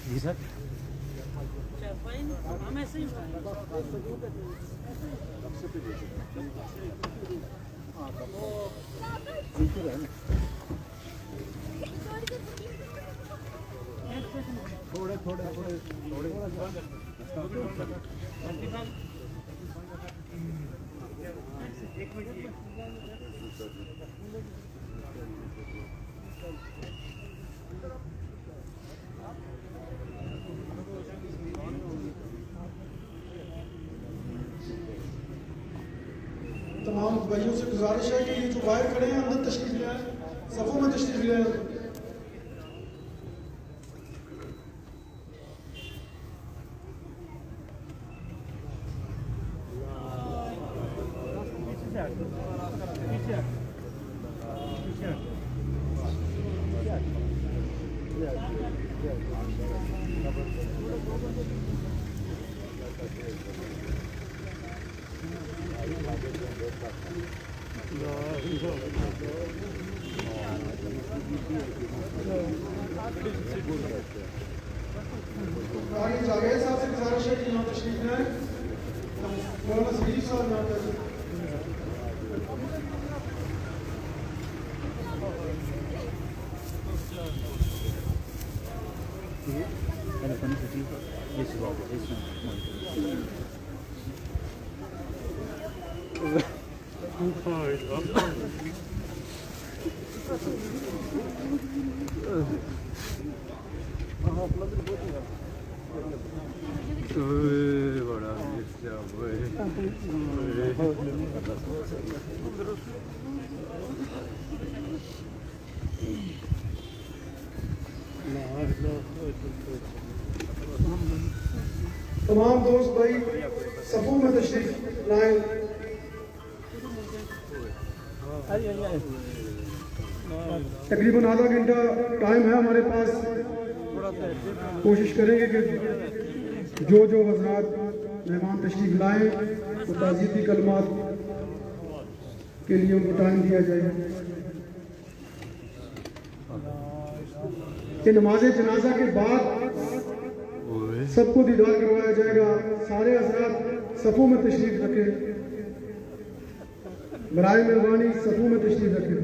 جی سر تھوڑے تھوڑے تھوڑے تھوڑے تمام بھائیوں سے گزارش ہے کہ یہ جو باہر کھڑے ہیں اندر تشریف لے آئیں، صفوں میں تشریف لے آئیں. جاوید صاحب سے گزارش ہے کہ یہاں تشریف لے آئیں. مولانا شریف صاحب یہاں پر تمام دوست بھائی صفوں میں تشریف لائیں. تقریباً آدھا گھنٹہ ٹائم ہے ہمارے پاس. کوشش کریں گے کہ جو حضرات مہمان تشریف لائیں تو تعزیتی کلمات کے لیے ان کو ٹائم دیا جائے. کہ نماز جنازہ کے بعد سب کو دیدار کروایا جائے گا. سارے حضرات صفوں میں تشریف رکھیں. برائے مہربانی صفوں میں تشریف رکھیں.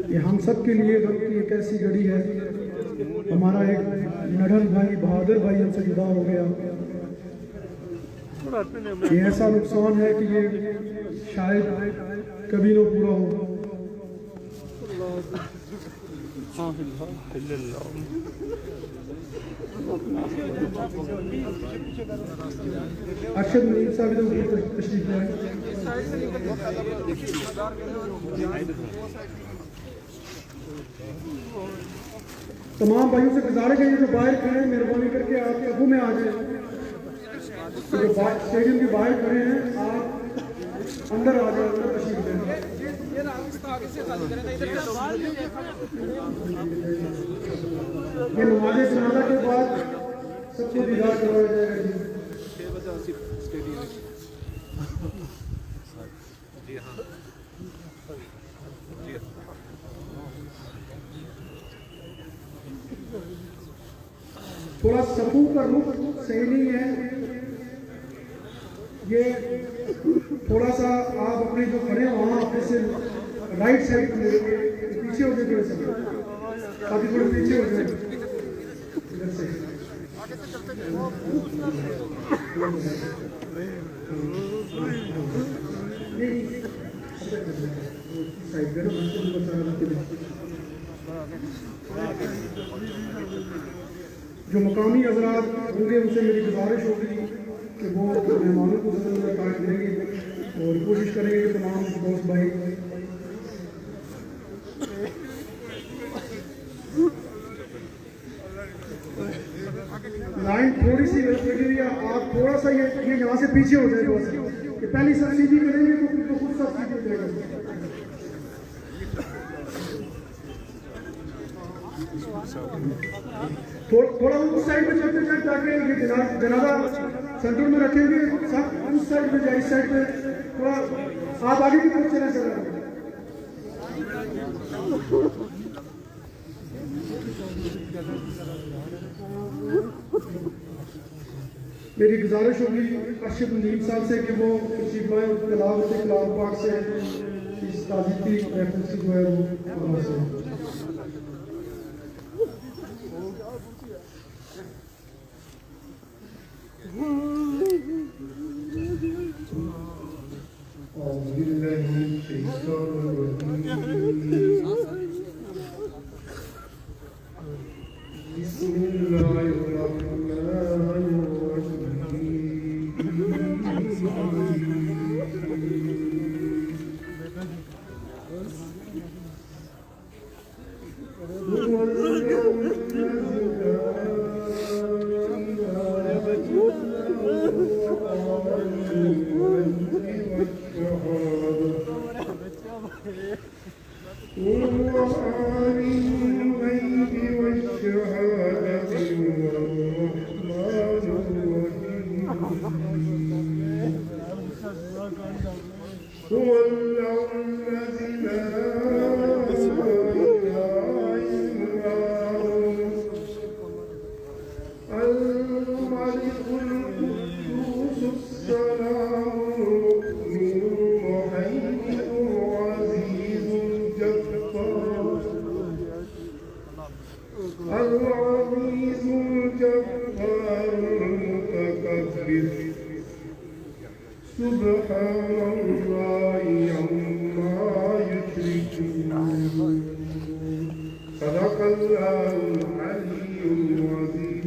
یہ ہم سب کے لیے غم کی ایک ایسی گھڑی ہے. ہمارا ایک نڈھن بھائی بہادر بھائی ہم سے جدا ہو گیا. یہ ایسا نقصان ہے کہ یہ شاید کبھی نہ پورا ہو. ارشد منیر صاحب ادھر تشریف لائیں. تمام بھائیوں سے گزارش ہے جو باہر کھڑے ہیں مہربانی کر کے آپ صفوں میں آ جائیں. جو اسٹیڈیم کے باہر کھڑے ہیں آپ اندر آ جائیں, اندر تشریف لیں. یہ نماز جنازہ کے بعد سب کو دیدار کروایا جائے گا. تھوڑا صفوں کا رخ صحیح نہیں ہے. یہ تھوڑا سا آپ اپنے جو کھڑے ہیں وہاں اپنے سے رائٹ سائڈ پیچھے ہو جائے تھوڑے سے, تاکہ تھوڑے پیچھے ہو جائیں ادھر سے. جو مقامی حضرات ہوں گے ان سے میری گزارش ہوگی کہ وہ مہمانوں کو ضرور ٹائم دیں گے اور کوشش کریں گے کہ تمام دوست بھائی لائن تھوڑی سی آپ تھوڑا سا یہ یہاں سے پیچھے ہو جائے. کہ پہلی سبسڈی کریں گے تو خود سبسڈی دے گا. تھوڑا اس سائڈ پہ چلتے جائیں تاکہ یہ جنازہ سینٹر میں رکھیں گے. سب اس سائڈ پہ جائیں, اس سائڈ پہ تھوڑا آپ آگے کی طرف چلیں سر. میری گزارش ہوگی ارشد ندیم صاحب سے کہ وہ تشریف لائیں اور تلاوت کلام پاک سے اس تعزیتی محفل جو ہے وہ آغاز کریں. أعوذ بالله من الشيطان الرجيم. بسم الله الرحمن العزيز الجبار المتكبر سبحان الله عما يشركون. صدق الله العلي العظيم.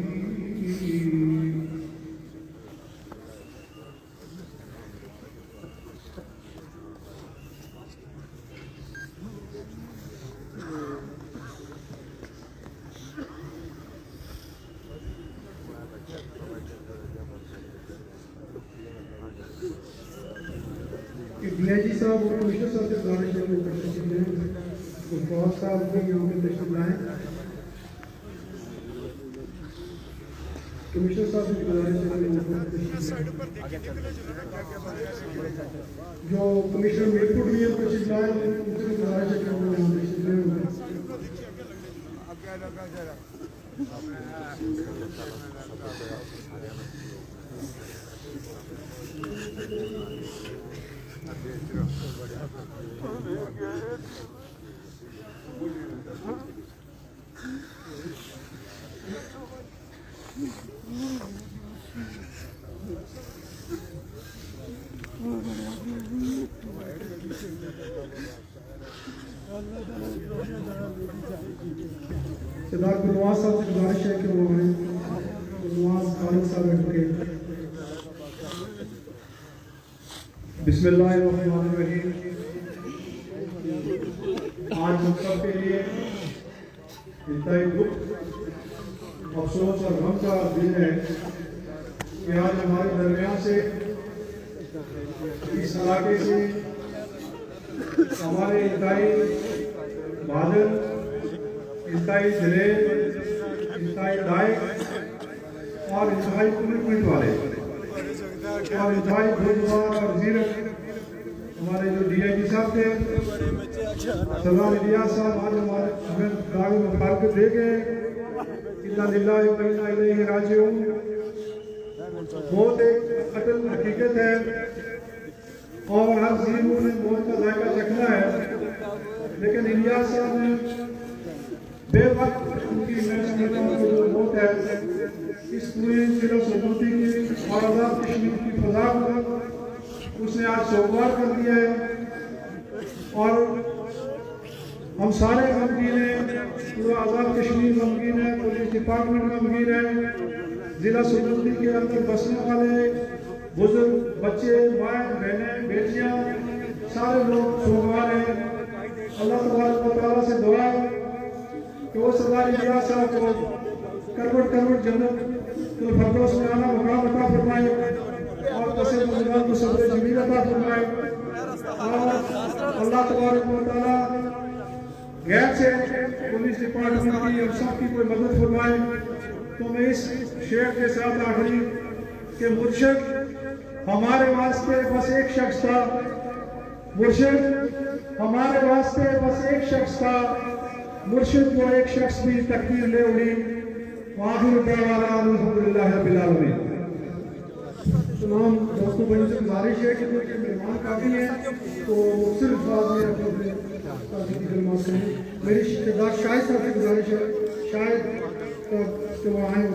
ڈی آئی جی صاحب اور کمشنر صاحب سے گزارش ہے کہ وہ تشریف لیں. فوج صاحب بھی یہاں پہ تشریف لائیں. کمشنر صاحب سے گزارش ہے کہ جو کمشنر میرپور بھی ہیں تشریف لائیں. ان سے گزارش ہے کہ وہ یہاں تشریف لیں. سردار گلنواز صاحب سے گزارش ہے کہ وہ آئیں. گلنواز خالد صاحب ایڈوکیٹ. بسم اللہ الرحمن الرحیم. آج ہم سب کے لیے انتہائی دکھ, افسوس اور غم کا دن ہے کہ آج ہمارے درمیان سے اس علاقے سے ہمارے انتہائی بہادر, انتہائی دلیر, انتہائی لائق اور انتہائی کمٹمنٹ والے اور انتہائی بزرگ اور زیرک ہمارے جو ڈی آئی جی صاحب تھے سردار الیاس صاحب آج ہمارے ہمیں داغ میں فارغ دے گئے. انا للہ و انا الیہ راجعون. موت ایک اٹل حقیقت ہے اور ہر زیرو نے موت کا ذائقہ چکھنا ہے, لیکن الیاس صاحب نے بے وقت ان کی جو موت ہے اس پورے ضلع سلطنتی کی اور آزاد کشمیر کی فضا کو اس نے آج سوگوار کر دیا ہے. اور ہم سارے غمگین ہیں, پورا آزاد کشمیر غمگین ہے, پولیس ڈپارٹمنٹ غمگین ہے, ضلع سلطنتی کے اندر بسنے والے بزرگ, بچے, مائیں, بہنیں, بیٹیاں, سارے لوگ سوگوار ہیں. اللہ تبارک و تعالیٰ سے دعا کہ وہ سردار الیاس صاحب کو کروڑ کروڑ جنت الفردوس میں اعلیٰ مقام عطا فرمائے اور حضرات کو صبر جمیل عطا فرمائے اور اللہ تبارک و تعالی غیر سے پولیس ڈپارٹمنٹ کی اور سب کی کوئی مدد فرمائے. تو میں اس شعر کے ساتھ آخری کہ مرشد ہمارے واسطے بس ایک شخص تھا, مرشد ہمارے واسطے بس ایک شخص تھا, مرشد کو ایک شخص بھی تقدیر لے اڑی. وآخر دعوانا الحمدللہ رب العالمین. تمام دوستوں بھائیوں سے گزارش ہے کہ کیونکہ مہمان کافی ہیں تو مختصر الفاظ میں اپنے تعزیتی کلمات کریں. میری شہزاد شاہد صاحب سے گزارش ہے شاید کہ وہ آئیں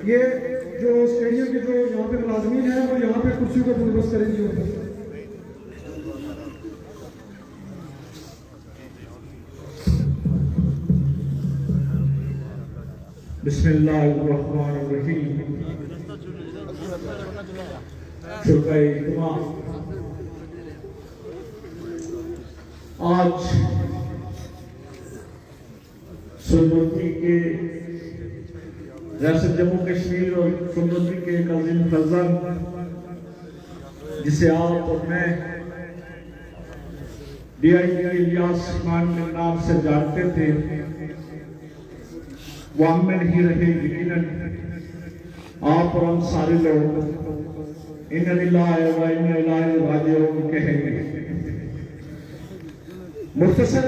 یہ جو اسٹیڈیم کے جو یہاں پہ ملازمین ہیں وہ یہاں پہ کرسیوں کا بندوبست کریں گے. بسم اللہ الرحمن الرحیم. شرکۂ اجتماع, آج سنوتی کے ریاست جموں کشمیر اور سنوتی کے ایک عظیم فرزند جسے آپ اور میں ڈی آئی جی الیاس خان کے نام سے جانتے تھے, وہ ہم میں نہیں رہے. یقیناً آپ اور ہم سارے لوگ اِنَّ لِلَّهِ وَإِنَّ إِلَيْهِ رَاجِعُونَ کہیں گے. مختصر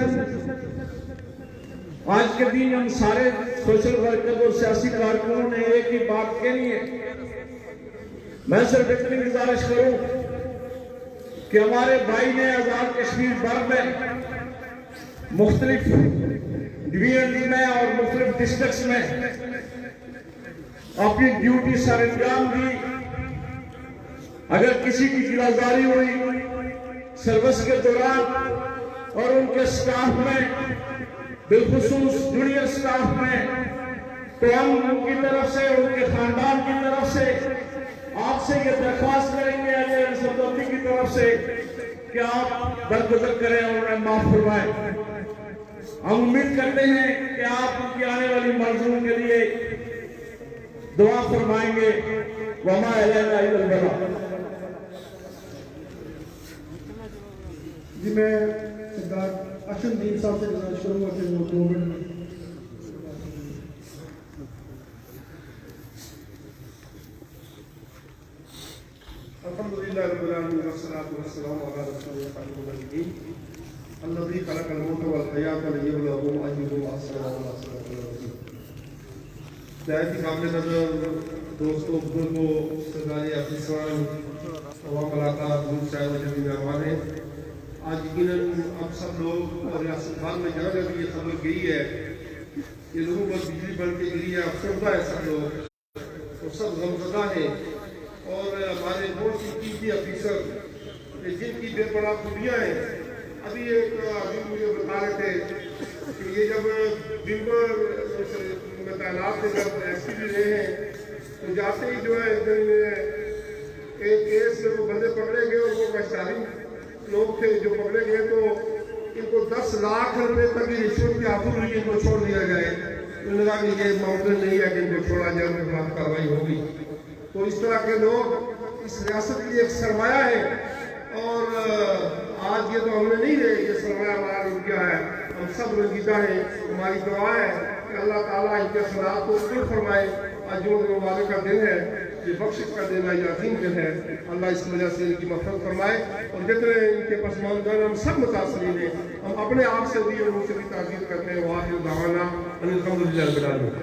آج کے دن ہم سارے سوشل ورکر اور سیاسی کارکنوں نے ایک ہی بات کہنی ہے. میں صرف اتنی گزارش کروں کہ ہمارے بھائی نے آزاد کشمیر بھر میں مختلف ڈویژن میں اور مختلف ڈسٹرکٹس میں اپنی ڈیوٹی سر انجام دی. اگر کسی کی گلازاری ہوئی سروس کے دوران اور ان کے سٹاف میں بالخصوص جونیئر سٹاف میں, تو ہم ان کی طرف سے ان کے خاندان کی طرف سے آپ سے یہ درخواست کریں گے سردوتی کی طرف سے کہ آپ درگزر کریں اور انہیں معاف فرمائیں. ہم امید کرتے ہیں کہ آپ ان کی آنے والی منظور کے لیے دعا فرمائیں گے. وما علینا الا البلاغ. جی میں سردار اشن دین صاحب سے گزارش کروں گا کہ وہ 2 منٹ الحمدللہ رب العالمین والصلاة والسلام علی رسول اللہ الذی خلق الموت والحیاة لیبلوکم ایکم احسن عملا. نہایت ہی قابل قدر دوستوں, بزرگوں, سرکاری افسران, عوام علاقہ, دور سے آئے ہوئے جتنے مہمان ہیں. آج یقیناً اب سب لوگ اور ریاست بھر میں جہاں جب یہ خبر گئی ہے کہ لوگوں پر بجلی بن کے گری ہے, افسردہ ہے سب لوگ, تو سب غمزدہ ہیں. اور ہمارے بہت سی قیمتی افیسر جن کی بے پناہ خوبیاں ہیں, ابھی ایک مجھے بتا رہے تھے کہ یہ جب دن بھر تعینات سے جب ایس پی بھی رہے ہیں تو جاتے ہی جو ہے ایک کیس میں وہ بندے پکڑے گئے اور وہ پہچانی لوگ تھے جو پکڑے گئے, تو ان کو 10 لاکھ روپے تک کی رشوت کی آفر ہوئی, ان کو چھوڑ دیا جائے. انہوں نے کہا کہ یہ ممکن نہیں ہے کہ ان کو چھوڑا جائے, ان کے خلاف کارروائی ہوگی. تو اس طرح کے لوگ اس ریاست کی ایک سرمایہ ہے, اور آج یہ تو ہم نے نہیں رہے, یہ سرمایہ ہمارا رک گیا ہے. ہم سب رنجیدہ ہیں. ہماری دعا ہے کہ اللہ تعالیٰ ان کے خلاف کو قبول فرمائے. آج جو مبارک کا دن ہے, یہ بخشش کا دن ہے, یہ عظیم دن ہے. اللہ اس وجہ سے ان کی مغفرت فرمائے, اور جتنے ان کے پسماندگان ہم سب متاثرین ہیں. ہم اپنے آپ سے بھی اور ان سے بھی تعزیت کرتے ہیں. وآخر دعوانا ان الحمدللہ رب العالمین.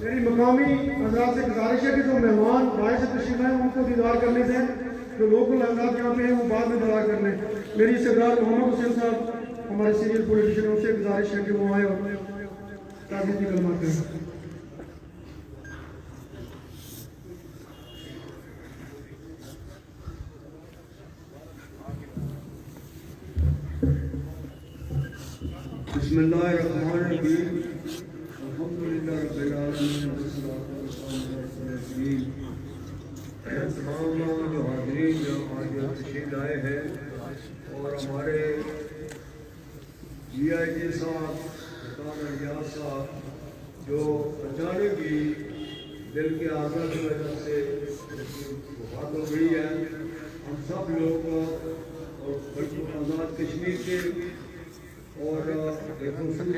میری مقامی حضرات سے گزارش ہے کہ جو مہمان باہر سے تشریف آئے ان کو دیدار کرنے سے, جو لوکل حضرات یہاں پہ ہیں وہ بعد میں دیدار کر لیں. میری سردار محمد حسین صاحب ہمارے سینئر پولیٹیشین, ان سے گزارش ہے کہ وہ آئے اور تعزیتی کلمات کریں. بسم اللہ الرحمن الرحیم. الحمدللہ رب العالمین والصلاۃ والسلام علی رسول اللہ. تمام جو حاضرین جو آج تشریف لائے ہیں, اور ہمارے ڈی آئی جی صاحب سلطان الیاس صاحب جو اچانک ہی دل کے عارضہ کی وجہ سے سب لوگ اور بلکہ آزاد کشمیر کے اور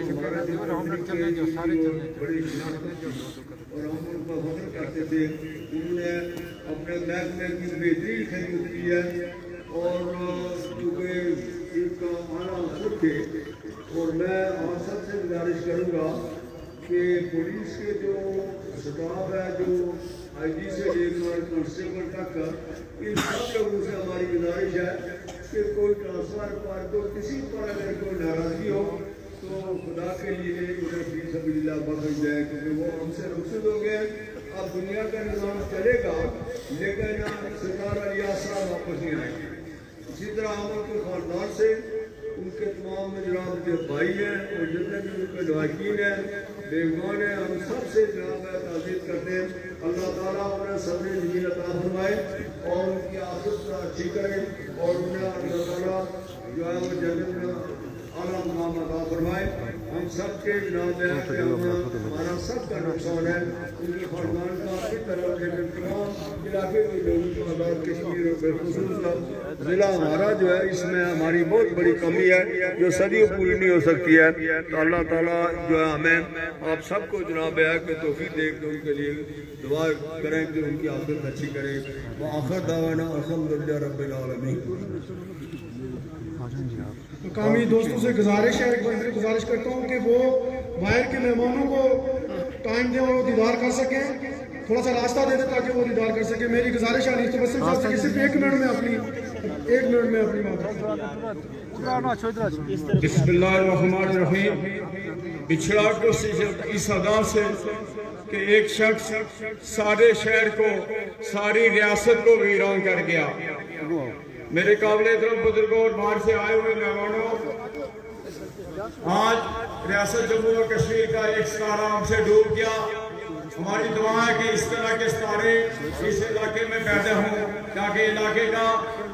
ہمارا جو بڑی شناخت اور ہم ان کا فخر کرتے تھے. انہوں نے اپنے محکمے کی بہترین خدمت کی ہے اور کیونکہ ان کا آنا خود تھے. اور میں آپ سب سے گزارش کروں گا کہ پولیس کے جو اسٹاف ہے جو آئی جی سے لے کر کانسٹیبل تک ان سب لوگوں سے ہماری گزارش ہے کہ کوئی ٹرانسفر پر تو کسی پر اگر کوئی ناراضگی ہو تو خدا کے لیے انہیں فی سبیل اللہ بخش جائے کیونکہ وہ ہم سے رخصت ہو گئے. اب دنیا کا نظام چلے گا لیکن سرکار علی صاحب واپس نہیں آئیں گے. اسی طرح ہم ان کے خاندان سے ان کے تمام جناب جو بھائی ہیں اور جتنے بھی ان کے لواحقین ہیں بیگمان ہیں ہم سب سے جناب تعزیت کرتے ہیں. اللہ تعالیٰ انہیں صبر جمیل عطا فرمائے اور ان کی آخرت اچھی کرے اور انہیں اللہ تعالیٰ جو ہے وہ جنت میں اعلیٰ مقام عطا فرمائے. ہم سب کے جناب ہے کہ ہمارا سب کا نقصان ہے ان کے خاندان کا اسی طرح لیکن تمام علاقے کے لوگوں کو آزاد کشمیر اور بالخصوص ضلع ہمارا جو ہے اس میں ہماری بہت بڑی کمی ہے جو صدیوں پوری نہیں ہو سکتی ہے. تو اللہ تعالیٰ جو ہے ہمیں آپ سب کو جناب ہے کہ توفیق دے کے ان کے لیے دعا کریں کہ ان کی آخرت اچھی کرے. وآخر دعوانا الحمدللہ رب العالمین. مقامی دوستوں سے گزارش ہے، ایک بار گزارش کرتا ہوں کہ وہ باہر کے مہمانوں کو ٹائم دیں اور وہ دیدار کر سکیں، تھوڑا سا راستہ دے دیں تاکہ وہ دیدار کر سکیں. میری گزارش ہے تو بس صرف ایک منٹ میں اپنی بات. بسم اللہ الرحمن الرحیم. بچھڑا کو اس ادا سے کہ ایک شخص سارے شہر کو ساری ریاست کو ویران کر گیا. میرے قابل احترام بزرگوں اور باہر سے آئے ہوئے مہمانوں، آج ریاست جموں و کشمیر کا ایک ستارہ ہم سے ڈوب گیا. ہماری دعا ہے کہ اس طرح کے ستارے اس علاقے میں پیدا ہوں تاکہ علاقے کا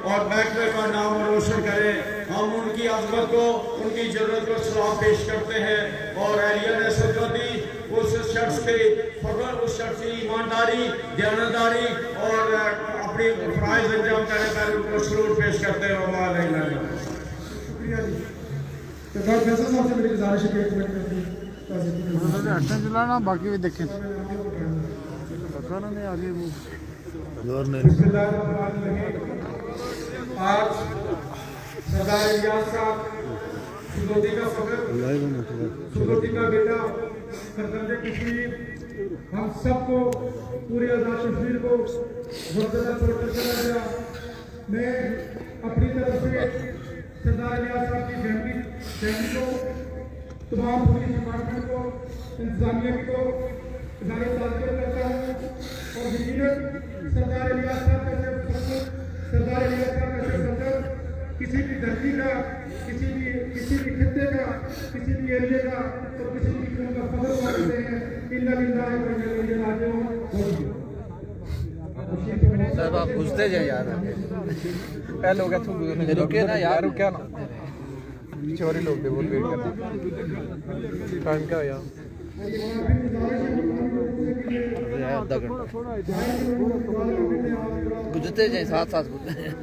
اور محکمے کا نام روشن کریں. ہم ان کی عظمت کو ان کی جرات کو سلام پیش کرتے ہیں اور اہلیہ نے صدقہ دی اس شخص کے فخر، اس شخص کی ایمانداری، دیانتداری اور اپنی فرائض انجام کرنے پر ان کو سلوٹ پیش کرتے ہیں. شکریہ جی. سردار فیصل صاحب سے میری گزارش ہے کہ ایک منٹ میں چلانا باقی بھی دیکھیں بسم اللہ الرحمن الرحیم. آج سردار الیاس صاحب سلوٹی کا فخر، سلوٹی کا بیٹا سرکردہ کشمیر ہم سب کو پورے آزاد کشمیر کو بہت زیادہ چھوڑ کر چلا گیا. میں اپنی طرف سے سردار الیاس صاحب کی فیملی کو، تمام پولیس ڈپارٹمنٹ کو، انتظامیہ کو ادارے تعزیت کرتا ہوں اور یقیناً سردار الیاس صاحب کا سردار الیاس صاحب کا صدر کسی بھی دھرتی کا، کسی بھی خطے کا، کسی بھی ایریے کا اور کسی بھی قوم کا فخر کرتے ہیں. انا للہ و انا الیہ راجعون. صاحب آپ گھستے جائیں یار، پہلے ہو گیا تو رکے نا یار، رکیا نا پیچھے اور لوگ دے بول ویٹ کرتے ٹائم کیا ہوا آدھا گھنٹہ. گزرتے جائیں ساتھ ساتھ گزرتے ہیں.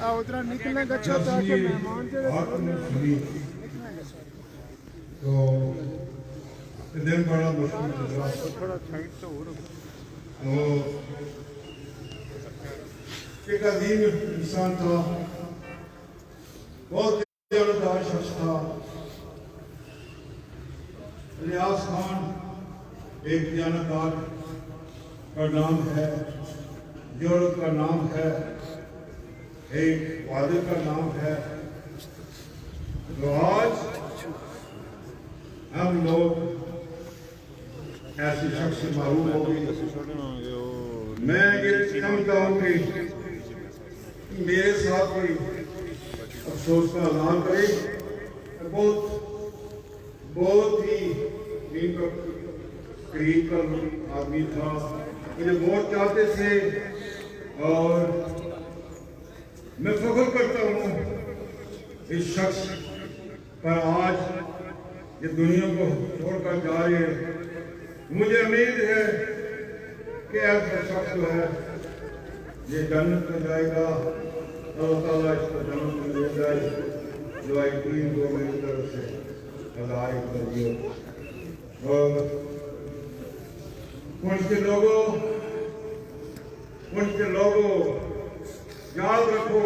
ادھر نکلنے کا اچھا تھا کہ مہمان تو دن بڑا مشکل گزرا. تو ایک عظیم انسان تھا، بہت دیانتدار شخص تھا. الیاس خان ایک دیانتدار کا نام ہے، جرات کا نام ہے، ایک وعدے کا نام ہے. تو آج ہم لوگ ایسی شخص سے معروف ہو گئی. میں یہ سمجھتا ہوں کہ میرے ساتھ کوئی افسوس کا اعلان کرے. بہت ہی دین کا قریب کا آدمی تھا، مجھے بہت چاہتے تھے اور میں فخر کرتا ہوں اس شخص پر آج یہ دنیا کو چھوڑ کر جا رہی ہے. مجھے امید ہے کہ ایسا شخص جو ہے یہ جنت میں جائے گا. اللہ تعالیٰ اس کو جنت میں لے جائے. دعائیں کو میری طرف سے اللہ کریے. اور ان کے لوگوں یاد رکھو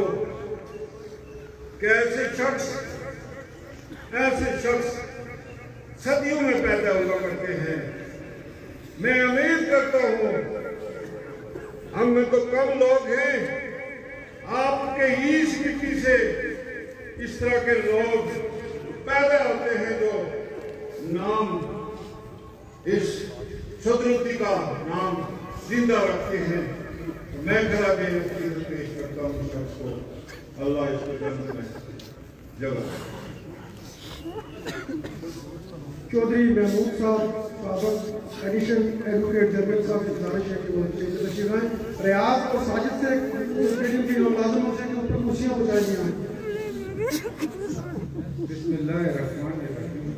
کہ ایسے شخص صدیوں میں پیدا ہوا کرتے ہیں. میں امید کرتا ہوں ہم میں تو کم لوگ ہیں آپ کے اس مٹی سے اس طرح کے لوگ پیدا ہوتے ہیں جو نام اس صدرتی کا نام زندہ رکھتے ہیں. میں کھڑا دینے کی پیش کرتا ہوں شخص کو. اللہ اس کو جنت میں جگہ. چودھری محمود صاحب سابق ایڈیشن ایڈوکیٹ جنرل صاحب کی گزارش ہے کہ وہ تشریف لائیں. ریاض اور ساجد سے اسٹیڈیم کی ملازموں سے کہ اوپر کرسیاں بجائی ہیں. بسم اللہ الرحمن الرحیم.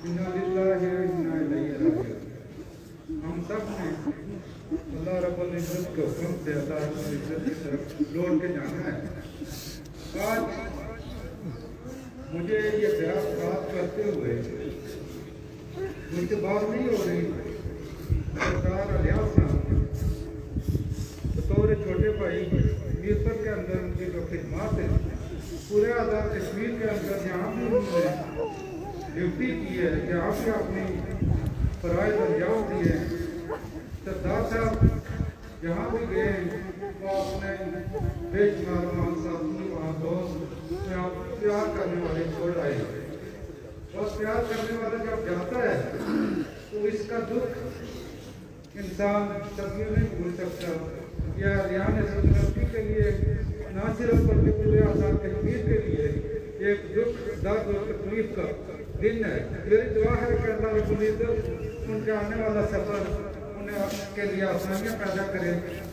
انا للہ و انا الیہ راجعون. ہم سب نے اللہ رب العزت کے حکم سے اللہ رب العزت کی طرف لوٹ کے جانا ہے. آج مجھے یہ بات کرتے ہوئے مجھ سے بات نہیں ہو رہی. سرکار الیاس صاحب بطور چھوٹے بھائی میرپور کے اندر ان کی جو خدمات ہیں پورے آزاد کشمیر کے اندر جہاں بھی انہوں نے ڈیوٹی کی ہے جہاں بھی اپنی فرائض انجام دیے ہیں. سردار صاحب جہاں بھی گئے ہیں وہ اپنے بے شمار وہاں ساتھی وہاں دوست پیار کرنے والے چھوڑ آئے ہیں. اور پیار کرنے والا جب جاتا ہے تو اس کا دکھ انسان صدیوں نہیں بھول سکتا. یہ ریان صدرتی کے لیے نہ صرف بلکہ پورے آزاد کشمیر کے لیے ایک دکھ درد اور تکلیف کا دن ہے. میری دعا ہے کہ اللہ رب العزت ان کا آنے والا سفر کے لیے آسانیاں پیدا کرے.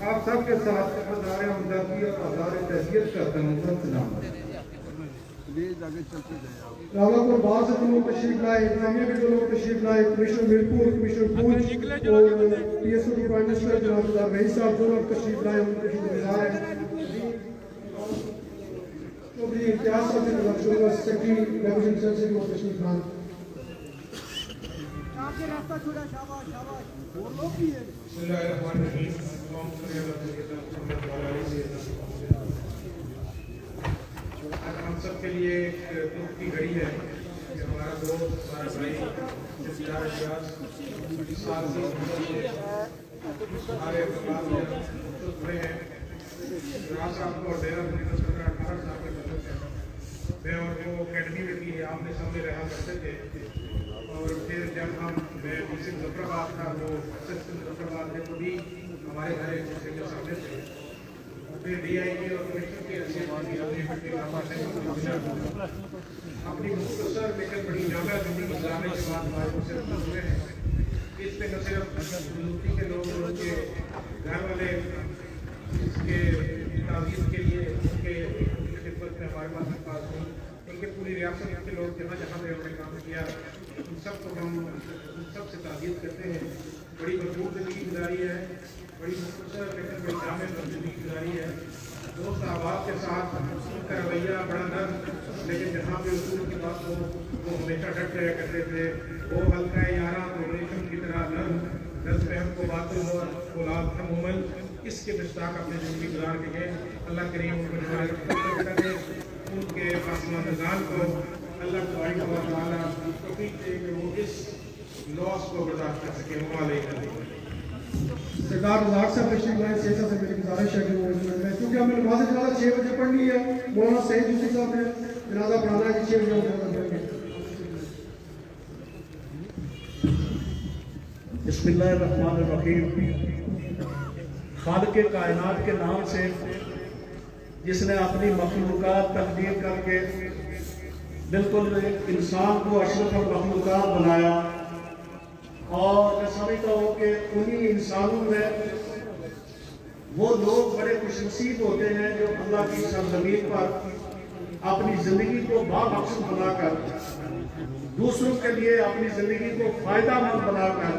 آپ سب کے ساتھ ہزار ہمدردی اور ہزار تحسیت کرتا ہوں. سلام. راولا کو بعض سے لوگ تشریف لائے. انتظامیہ کے جو لوگ تشریف لائے کمشنر میرپور, کمشنر پونچھ اور پی ایس او کی پرائم منسٹر جناب رئیس صاحب جو لوگ تشریف لائے ان کے شکر گزار ہیں. چودھری امتیاز صاحب سے گزارش کروں گا سیکرٹری ریپرزینٹیشن سے وہ تشریف لائیں. بسم اللہ الرحمن الرحیم. آج ہم سب کے لیے ایک دکھ کی گھڑی ہے کہ ہمارا دوست ہمارا بھائی جسدار اجاز سال سے ہمارے اقبال میں مخصوص ہوئے ہیں. راز آپ کو اور ڈیرہ مجھے 18 سال کا تعلق ہے. میں اور وہ اکیڈمی میں بھی آپ نے سامنے رہا کرتے تھے. اور پھر جب میں ڈسٹرکٹ ظفر آباد تھا وہ اسسٹنٹ ظفر آباد تھے تو بھی ہمارے گھر ایک دوسرے کے سامنے تھے. پھر ڈی آئی جی اور کمشنر کی حیثیت اپنی مختصر لیکن بڑی جامع زندگی گزارنے کے بعد ہمارے سے ہوئے ہیں. اس پہ نہ صرف یونیورسٹی کے لوگ ان کے گھر والے اس کے تعزیت کے لیے ان کے خدمت میں ہمارے پاس ہوں. ان کے پوری ریاست کے لوگ جہاں جہاں پہ انہوں نے کام کیا ان سب کو ہم ان سب سے تعزیت کرتے ہیں. بڑی مضبوط زندگی گزاری ہے, بڑی مختصر لیکن بڑی جامع زندگی گزاری ہے. دوست احباب کے ساتھ ان کا رویہ بڑا نرم لیکن جہاں پہ اصول کی بات ہو وہ ہمیشہ ڈٹ رہا کرتے تھے. وہ ہلکا یارہ تو ریشم کی طرح نرم نظم ہم کو باطل اور اولاد عموماً اس کے مشتاق اپنی زندگی گزار کے گئے. اللہ کریم ان کو ہمارے رحمت کرے. ان کے آسمان نظام کو اللہ تبارک و تعالیٰ توفیق دے کہ وہ اس لاس کو برداشت کر سکے. سردار رزاق صاحب تشریف لائیں. سید صاحب سے میری گزارش ہے کہ وہ کیونکہ ہمیں نماز جنازہ 6 بجے پڑھنی ہے. مولانا سعید یوسف صاحب نے جنازہ پڑھانا ہے کہ 6 بجے پڑھیں گے. بسم اللہ الرحمن الرحیم. خالق کائنات کے نام سے جس نے اپنی مخلوقات تقدیر کر کے بالکل انسان کو اشرف المخلوقات بنایا, اور میں سمجھتا ہوں کہ انہی انسانوں میں وہ لوگ بڑے خوش نصیب ہوتے ہیں جو اللہ کی سرزمین پر اپنی زندگی کو بامقصد بنا کر دوسروں کے لیے اپنی زندگی کو فائدہ مند بنا کر،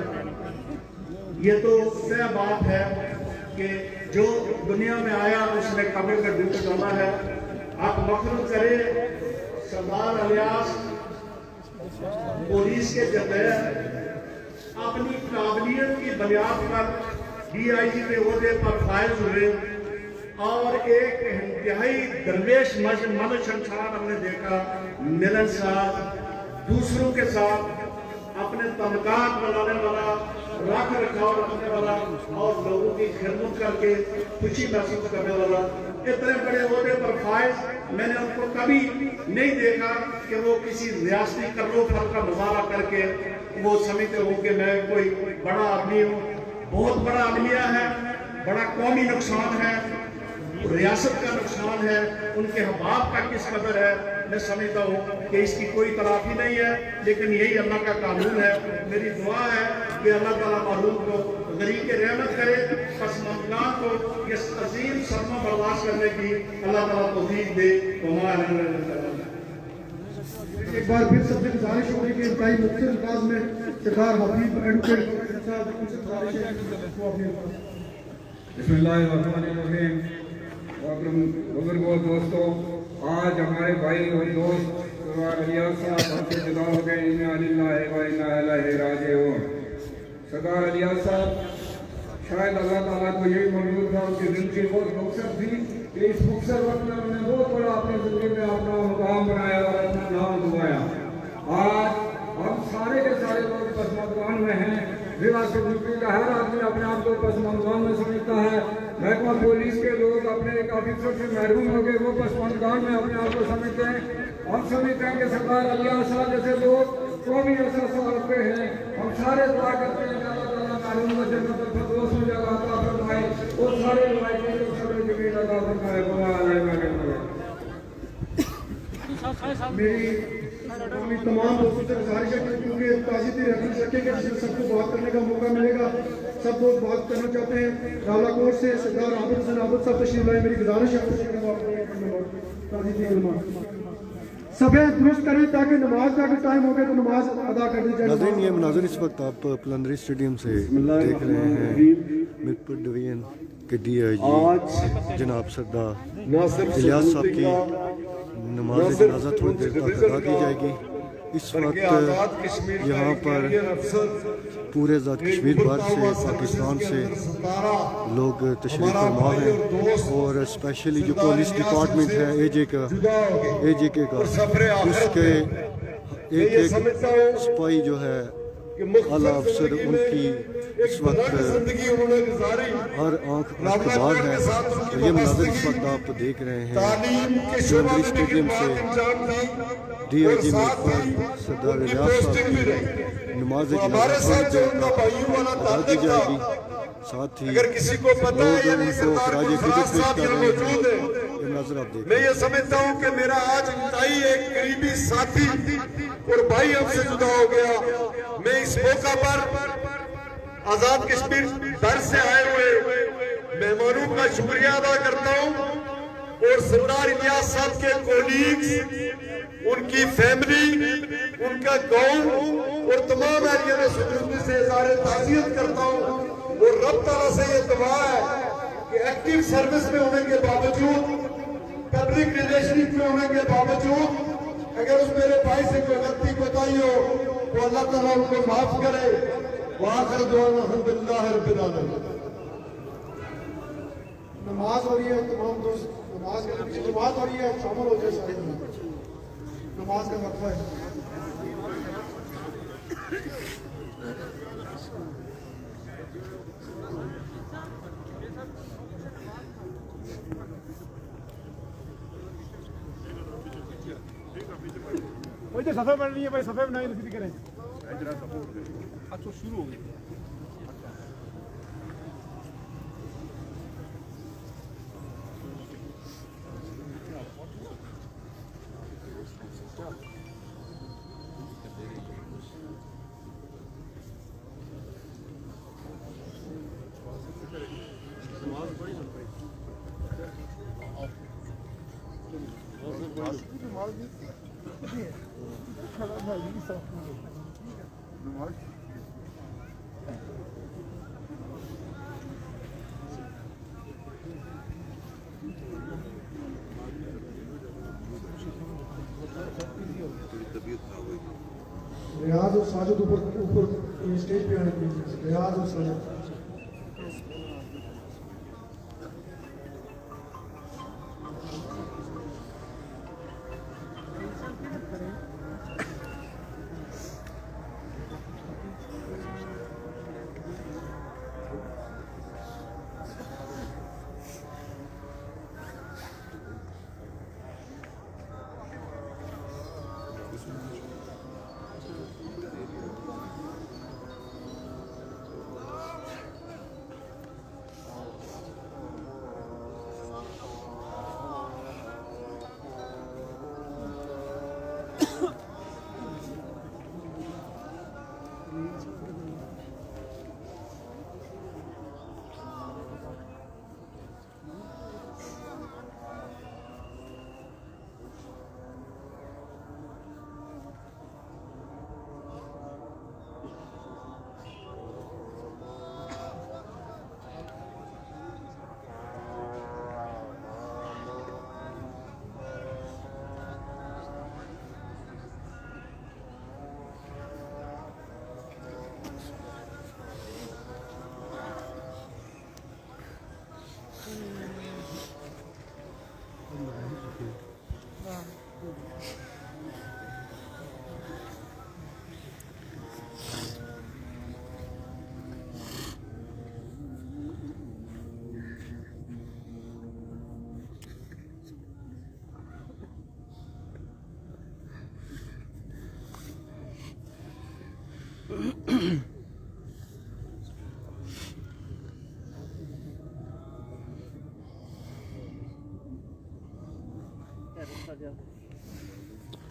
یہ تو طے بات ہے کہ جو دنیا میں آیا اس نے قبر کا دل جانا ہے۔ آپ مخلوق کرے سردار الیاس پولیس کے جرنیل اپنی قابلیت کی بنیاد پر ڈی آئی جی کے عہدے پر فائز ہوئے، اور ایک انتہائی درویش منش انسان ہم نے دیکھا، ملنسار، دوسروں کے ساتھ اپنے تعلقات بنانے والا، رکھ رکھاؤ رکھنے والا اور لوگوں کی خدمت کر کے خوشی محسوس کرنے والا، اتنے بڑے عہدے پر فائز میں نے ان کو کبھی نہیں دیکھا کہ وہ کسی ریاستی کرو فر کا مظاہرہ کر کے وہ سمجھتے ہوں کہ میں کوئی بڑا آدمی ہوں۔ بہت بڑا عالمیہ ہے، بڑا قومی نقصان ہے، ریاست کا نقصان ہے، ان کے احباب کا کس قدر ہے، میں سمجھتا ہوں کہ اس کی کوئی تلافی نہیں ہے، لیکن یہی اللہ کا قانون ہے۔ میری دعا ہے کہ اللہ تعالیٰ معلوم کو غریق رحمت کرے، پسماندگان کو اس عظیم صدمہ برداشت کرنے کی اللہ تعالیٰ توفیق دے۔ ایک بار پھر سب سے گزارش ہوگی کہ انتہائی مختصر انداز میں سردار حبیب ایڈوکیٹ صاحب ان سے گزارش ہے وہ اپنے بسم اللہ الرحمن الرحیم۔ بزرگوں دوستوں، آج ہمارے بھائی اور دوست سردار الیاس صاحب ہم سے جدا ہو گئے، انا للہ و انا الیہ راجعون۔ سردار الیاس صاحب شاید اللہ تعالیٰ کو یہی منظور تھا، ان کی زندگی بہت مختصر تھی کہ اس مختصر وقت میں انہوں نے بہت بڑا اپنی زندگی میں اپنا مقام بنایا اور اپنا نام دبایا۔ آج ہم سارے کے سارے لوگ پسماندگان میں ہیں، ضلع سے ڈیوٹی کا ہر آدمی اپنے آپ کو پسماندگان میں سمجھتا ہے، محکمہ پولیس کے لوگ اپنے ایک آفیسر سے محروم ہو گئے، وہ پسماندگان میں اپنے آپ کو سمجھتے ہیں۔ ہم سمجھتے ہیں کہ سردار الیاس صاحب جیسے لوگ قومی احساس رکھتے ہیں، ہم سارے دعا کرتے ہیں کہ اللہ تعالیٰ معلوم و جنت الفردوس میں جگہ عطا فرمائے اور سارے روایتیں کو صبر جمیل عطا فرمائے۔ میری تمام دوستوں سے گزارش ہے کہ کیونکہ تعزیتی ریفرنس رکھیں گے جس میں سب کو بات کرنے کا موقع ملے گا، سب دوست بات کرنا چاہتے ہیں۔ راولا کوٹ سے سردار عابد حسین عابد صاحب تشریف لائے، میری گزارش ہے تعزیتی علماء سبیں درست کریں تاکہ نماز کا اگر ٹائم ہو گیا تو نماز ادا کر دی جائے۔ ناظرین، یہ مناظر اس وقت آپ پلندری اسٹیڈیم سے دیکھ رہے ہیں۔ مرپور ڈویژن کے ڈی آئی جی جناب سردار الیاس صاحب کی نماز جنازہ تھوڑی دیر تک ادا کی جائے گی۔ اس وقت یہاں پر پورے ذات کشمیر بھر سے، پاکستان سے لوگ تشریف فرما ہیں، اور اسپیشلی جو پولیس ڈپارٹمنٹ ہے اے جے کے کا، اس کے ایک ایک سپاہی جو ہے اعلیٰ افسر، ان کی اس وقت ہر آنکھ اعتبار ہے۔ یہ مناظر اس وقت آپ دیکھ رہے ہیں پلندری اسٹیڈیم سے ڈی آئی جی مرپور سردار الیاس صاحب کی نماز جنازہ ادا کی جائے گی۔ ساتھ ہی لوگ ان کو خراج عقیدت پیش کر رہے ہیں۔ یہ مناظر آپ دیکھ رہے ہیں۔ میں یہ سمجھتا ہوں کہ میرا آج انتہائی ایک قریبی ساتھی اور بھائی ہم سے جدا ہو گیا۔ میں اس موقع پر آزاد کشمیر در سے آئے ہوئے مہمانوں کا شکریہ ادا کرتا ہوں، اور سردار الیاس صاحب کے کولیگز، ان کی فیملی، ان کا گاؤں اور تمام اہلیہ سکونی سے اظہار تعزیت کرتا ہوں، اور رب تعالیٰ سے یہ دعا ہے کہ ایکٹیو سروس میں ہونے کے باوجود، پبلک ریلیشنشپ میں ہونے کے باوجود اگر اس میرے بھائی سے کوئی غلطی کوتاہی ہو تو اللہ تعالیٰ ان کو معاف کرے۔ وآخر دعوانا الحمدللہ رب العالمین۔ نماز ہو رہی ہے، تمام دوست نماز کے پیچھے نماز ہو رہی ہے، شامل ہو جائے سارے نماز کا وقفہ ہے۔ صفحہ بن رہی ہے بھائی، صفحہ بنائی نصیب کریں۔ اچھا شروع ہو گئی۔ نماز پڑھی ریاض اور ساجد اوپر اسٹیج پہ آنے پلیز. ریاض اور ساجد.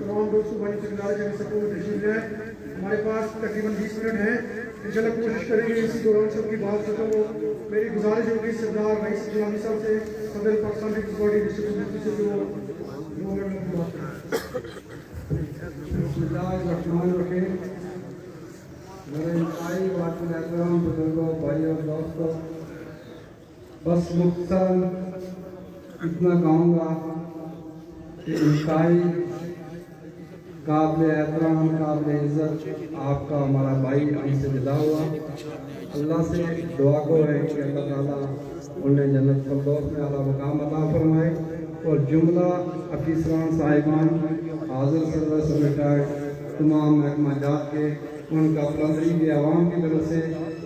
تمام دوستوں بھائی سرکار جن سکون تشریف لائیں. ہمارے پاس تقریباً 20 منٹ ہیں. انشاءاللہ کوشش کریں گے اسی دوران سب کی بات ختم ہو. میری گزارش ہوگی سردار رئیس غلامی صاحب سے, صدر پاکستان پیپلز پارٹی ڈسٹرکٹ مفتی سے جو 2 منٹ میں بات کریں. بسم اللہ الرحمن الرحیم. میرے انتہائی واقعی احترام بزرگوں, بھائیوں اور دوستوں, بس مختصر اتنا کہوں گا کہ انتہائی قابل احترام, قابل عزت آپ کا ہمارا بھائی ہم سے جدا ہوا. اللہ سے دعا کو ہے کہ اللہ تعالیٰ انہیں جنت فردوس میں اعلیٰ مقام عطا فرمائے, اور جملہ افیسران صاحبان, حاضر صدر ریٹائرڈ تمام محکمہ جات کے ان کا پلندری کے عوام کی طرف سے،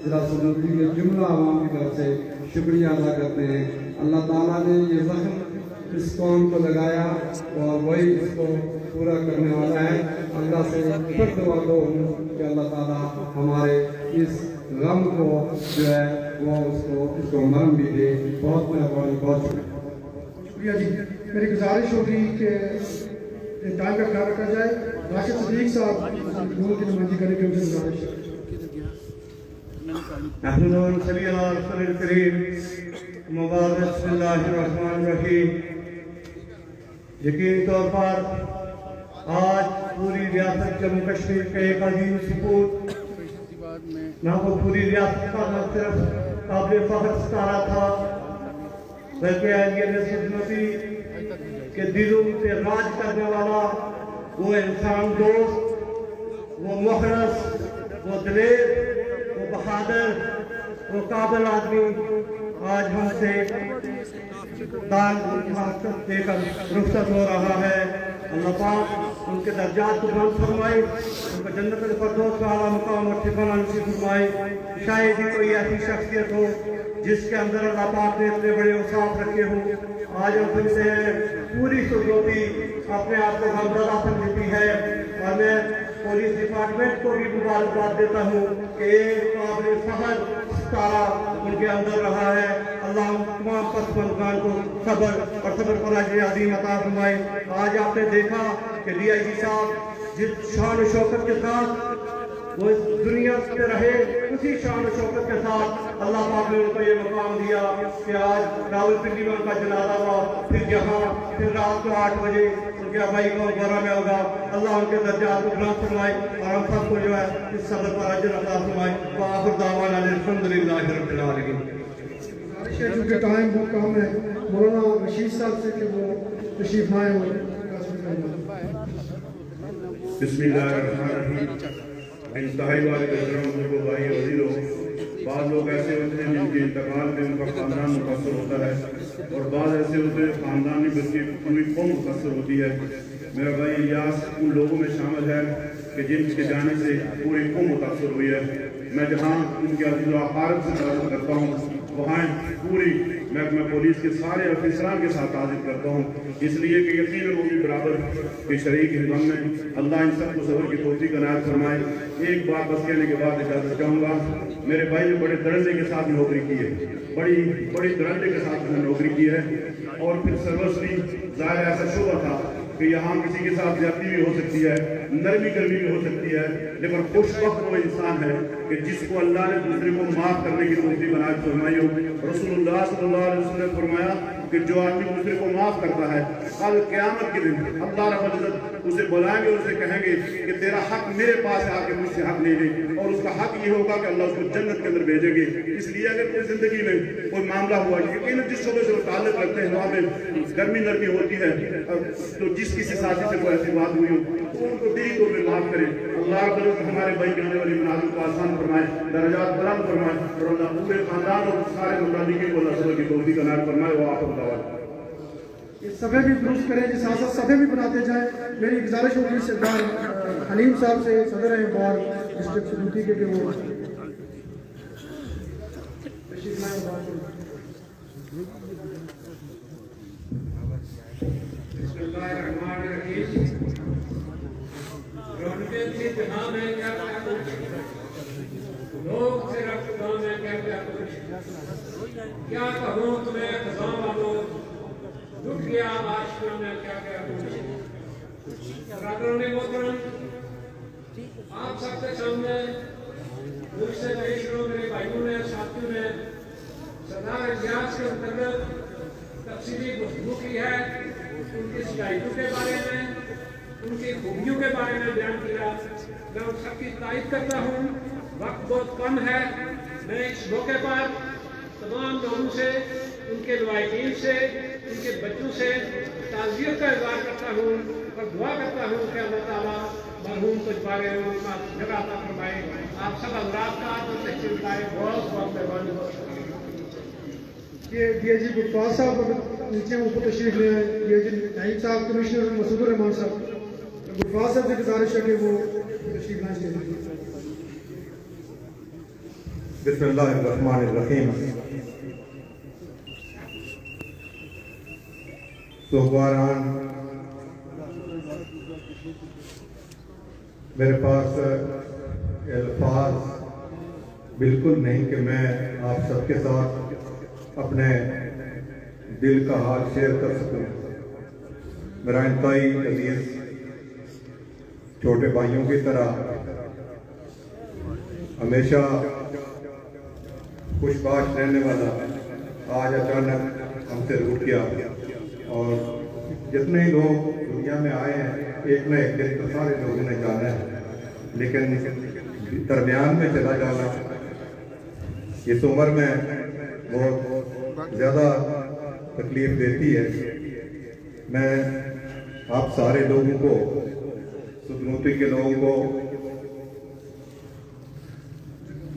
ضلع سلوکی کے جملہ عوام کی طرف سے شکریہ ادا کرتے ہیں۔ اللہ تعالیٰ نے یہ زخم اس قوم کو لگایا اور وہی اس کو پورا کرنے والا ہے۔ اللہ سے پھر دعا دو کہ اللہ تعالیٰ ہمارے اس غم کو جو ہے وہ اس کو مرم بھی دے۔ بہت مہربانی، بہت شکریہ جی۔ میری گزارش ہوگی کہ ٹائم کا خیال رکھا جائے۔ راشد صدیق صاحب دونوں کی نمائندگی کریں گے، ان سے گزارش ہے۔ نحمد ونصلي على رسول الكريم مبارک بسم اللہ الرحمن الرحیم۔ یقینی طور پر آج پوری ریاست جموں کشمیر کا ایک عظیم سپوت نہ وہ پوری ریاست کا نہ صرف قابل فخر ستارہ تھا بلکہ اہلیہ خدمتی کے دلوں سے راج کرنے والا وہ انسان دوست، وہ مخلص، وہ دلیر، وہ بہادر، وہ قابل آدمی آج ہم سے دان دے کر رخصت ہو رہا ہے۔ اللہ پاک ان کے درجات کو بلند فرمائے، ان کو جنت الفردوس کا اعلیٰ مقام اور ٹھکانہ نصیب فرمائے۔ شاید ہی کوئی ایسی شخصیت ہو جس کے اندر اللہ پاک نے اتنے بڑے اوصاف رکھے ہوں۔ آج ہم سنتے ہیں پوری سلوکی اپنے آپ کو غمزدہ سمجھتی ہے، اور میں پولیس ڈپارٹمنٹ کو بھی مبارکباد دیتا ہوں کہ ایک قابل فخر ستارہ ان کے اندر رہا ہے۔ اللہ تمام پسماندگان کو صبر اور صبر پر اجر عظیم عطا فرمائے۔ آج آپ نے دیکھا کہ ڈی آئی جی صاحب جس شان و شوکت کے ساتھ وہ اس دنیا سے رہے، اسی شان و شوکت کے ساتھ اللہ پاک نے ان کو یہ مقام دیا کہ آج راول پنڈی میں ان کا جنازہ ہوا، پھر یہاں، پھر رات کو 8 بجے ان کے آبائی کا گورا میں ہوگا۔ اللہ ان کے درجات کو بلند فرمائے اور ہم سب کو جو ہے اس صبر پر اجر عطا فرمائے۔ وآخر دعوانا الحمدللہ رب العالمین۔ کیونکہ ٹائم بہت کم ہے، مولانا رشید صاحب سے کہ وہ تشریف لائیں اور بسم اللہ الرحمن الرحیم۔ انتہائی والد اکرام بزرگوں، بھائی وزیروں، بعض لوگ ایسے ہوتے ہیں جن کے انتقال میں ان کا خاندان متاثر ہوتا ہے، اور بعض ایسے ہوتے ہیں خاندان میں بلکہ پوری قوم متاثر ہوتی ہے۔ میرا بھائی الیاس ان لوگوں میں شامل ہے کہ جن کے جانے سے پوری قوم متاثر ہوئی ہے۔ میں جہاں ان کے عزیز و اقارب سے تعلق کرتا ہوں، وہاں پوری محکمہ پولیس کے سارے افسران کے ساتھ تعزیت کرتا ہوں، اس لیے کہ یقیناً وہ بھی برابر کے شریک ہیں غم میں۔ اللہ ان سب کو صبر کی توفیق عنایت فرمائے۔ ایک بات بس کہنے کے بعد اجازت چاہوں گا، میرے بھائی نے بڑے درجے کے ساتھ نوکری کی ہے، بڑی درجے کے ساتھ نوکری کی ہے، اور پھر سروس بھی ظاہر ایسا شعبہ تھا کہ یہاں کسی کے ساتھ زیادتی بھی ہو سکتی ہے، نرمی گرمی بھی ہو سکتی ہے، لیکن خوش وقت وہ انسان ہے کہ جس کو اللہ نے دوسرے کو معاف کرنے کی توفیق عنایت فرمائی ہو۔ رسول اللہ صلی اللہ علیہ وسلم نے فرمایا کہ جو آدمی دوسرے کو معاف کرتا ہے، کل قیامت کے دن اللہ رب العزت اسے بلائیں گے اور اسے کہیں گے کہ تیرا حق میرے پاس ہے، آ کے مجھ سے حق لے لے، اور اس کا حق یہ ہوگا کہ اللہ اس کو جنت کے اندر بھیجے گے۔ اس لیے اگر کوئی زندگی میں کوئی معاملہ ہوا، یقیناً جس شعبے سے وہ تعلق رکھتے ہیں وہاں پہ گرمی نرمی ہوتی ہے، تو جس کسی ساتھی سے کوئی ایسی بات ہوئی ہو تو ان کو دلی طور پہ معاف کرے۔ اللہ رب العزت ہمارے بھائی کے آنے والی منازل کو آسان فرمائے، درجات بلند فرمائے، اور اللہ پورے خاندان اور سارے متعلقین کو اللہ صبر کی توفیق عنایت فرمائے۔ وآخر دعوانا صفحے بھی درست کریں جس ساتھ صفحے بھی بناتے جائیں۔ میری گزارش ہوگی سردار حلیم صاحب سے، صدر ہیں بار ڈسٹرکٹ سلوکی کے کہ وہ بسم اللہ الرحمن الرحیم۔ رونقیں تھی جہاں میں کیا کیا کچھ، لوگ سے رفتگاں میں کیا کیا کچھ، کیا کہوں تمہیں خزاں والوں، ٹوٹ گیا عاشقوں میں کیا کیا کچھ۔ برادروں نے محترم، آپ سب کے سامنے مجھ سے پیشروں میرے بھائیوں نے، ساتھیوں نے سردار الیاس کے متعلق تفصیلی گفتگو کی ہے، ان کی صلاحیتوں کے بارے میں، ان کی خوبیوں کے بارے میں بیان کیا۔ میں ان سب کی تعریف کرتا ہوں، وقت بہت کم ہے۔ میں اس موقع پر تمام لوگوں سے، ان کے روایتین سے، ان کے بچوں سے تعزیت کا اظہار کرتا ہوں اور دعا کرتا ہوں کہ اللہ تعالیٰ مرحوم کو بارے جگہ عطا فرمائے۔ آپ سب حضرات کا جو تشریف لائے بہت بہت مہربانی۔ یہ ڈی آئی جی گفتار صاحب اگر نیچے اوپر تشریف لے آئے، ڈی آئی جی نعیم صاحب، کمشنر مسعود الرحمان صاحب، گفتار صاحب سے گزارش ہے کہ وہ تشریف لائیں۔ بسم اللہ الرحمن الرحیم. صوباران میرے پاس الفاظ بالکل نہیں کہ میں آپ سب کے ساتھ اپنے دل کا حال شیئر کر سکوں. میرا انتہائی عزیز چھوٹے بھائیوں کی طرح ہمیشہ خوش باش رہنے والا آج اچانک ہم سے روٹ گیا. اور جتنے ہی لوگ دنیا میں آئے ہیں ایک نہ ایک دن تو سارے لوگوں نے جانا ہے, لیکن درمیان میں چلا جانا اس عمر میں بہت زیادہ تکلیف دیتی ہے. میں آپ سارے لوگوں کو, سدنوتی کے لوگوں کو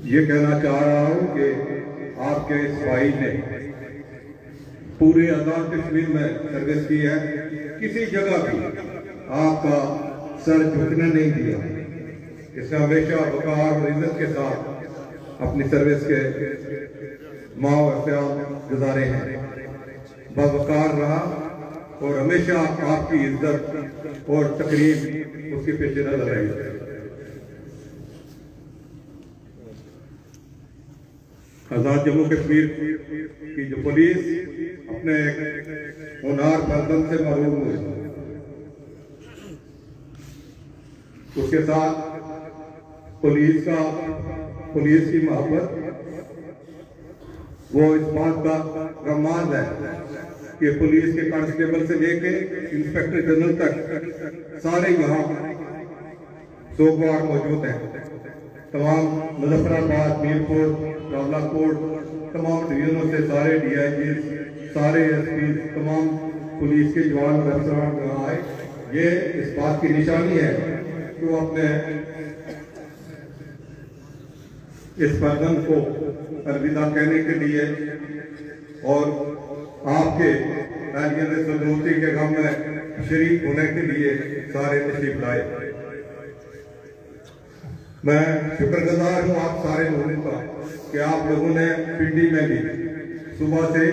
یہ کہنا چاہ رہا ہوں کہ آپ کے اس بھائی نے پورے آزاد کشمیر میں سروس کی ہے, کسی جگہ بھی آپ کا سر جھکنے نہیں دیا. اس نے ہمیشہ وقار اور عزت کے ساتھ اپنی سروس کے ماہ و اختیار گزارے ہیں. باوقار رہا اور ہمیشہ آپ کی عزت اور تقریب اس کے پیچھے نظر رہی. آزاد جموں کشمیر کی جو پولیس اپنے ہونہار فرزند سے محروم ہوئی, اس کے ساتھ پولیس کی محبت وہ اس بات کا رماد ہے کہ پولیس کے کانسٹیبل سے لے کے انسپیکٹر جنرل تک سارے یہاں سوگوار موجود ہیں. تمام مظفر آباد, میرپور, راولہ کوٹ, تمام ڈویژنوں سے سارے ڈی آئی جیز, سارے ایس پی, تمام پولیس کے جوان اور افسران یہاں آئے. یہ اس بات کی نشانی ہے کہ وہ اپنے اس فرزند کو الوداع کہنے کے لیے اور آپ کے اہلیت سدنوتی کے غم میں شریک ہونے کے لیے سارے تشریف لائے. میں شکر گزار ہوں آپ سارے لوگوں کا کہ آپ لوگوں نے پنڈی میں بھی صبح سے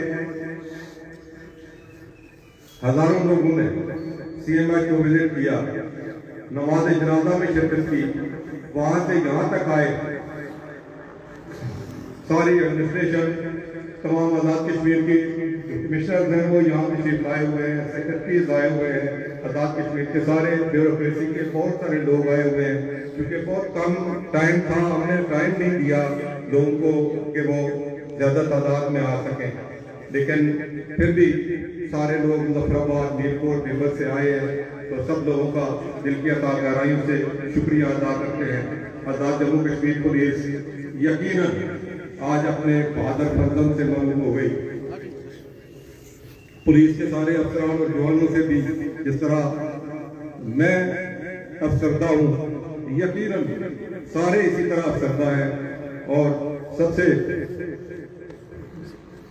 ہزاروں لوگوں نے سی ایم ایچ کو وزٹ کیا, نماز جنازہ میں شرکت کی, وہاں سے یہاں تک آئے. ساری ایڈمنسٹریشن, تمام آزاد کشمیر کی کمشنرز ہیں وہ یہاں تشریف لائے ہوئے ہیں, سیکرٹریز آئے ہوئے ہیں, آزاد کشمیر کے سارے بیوروکریسی کے بہت سارے لوگ آئے ہوئے ہیں. کیونکہ بہت کم ٹائم تھا, ہم نے ٹائم نہیں دیا لوگوں کو کہ وہ زیادہ تعداد میں آ سکیں, لیکن پھر بھی سارے لوگ مظفر آباد, میرپور, پیپر سے آئے ہیں. تو سب لوگوں کا دل کی عطا گہرائیوں سے شکریہ ادا کرتے ہیں. آزاد جموں کشمیر پولیس یقیناً آج اپنے بہادر فرزند سے معلوم ہو گئی. پولیس کے سارے افسران اور جوانوں سے بھی جس طرح میں افسردہ ہوں, یقیناً سارے اسی طرح افسردہ ہیں. اور سب سے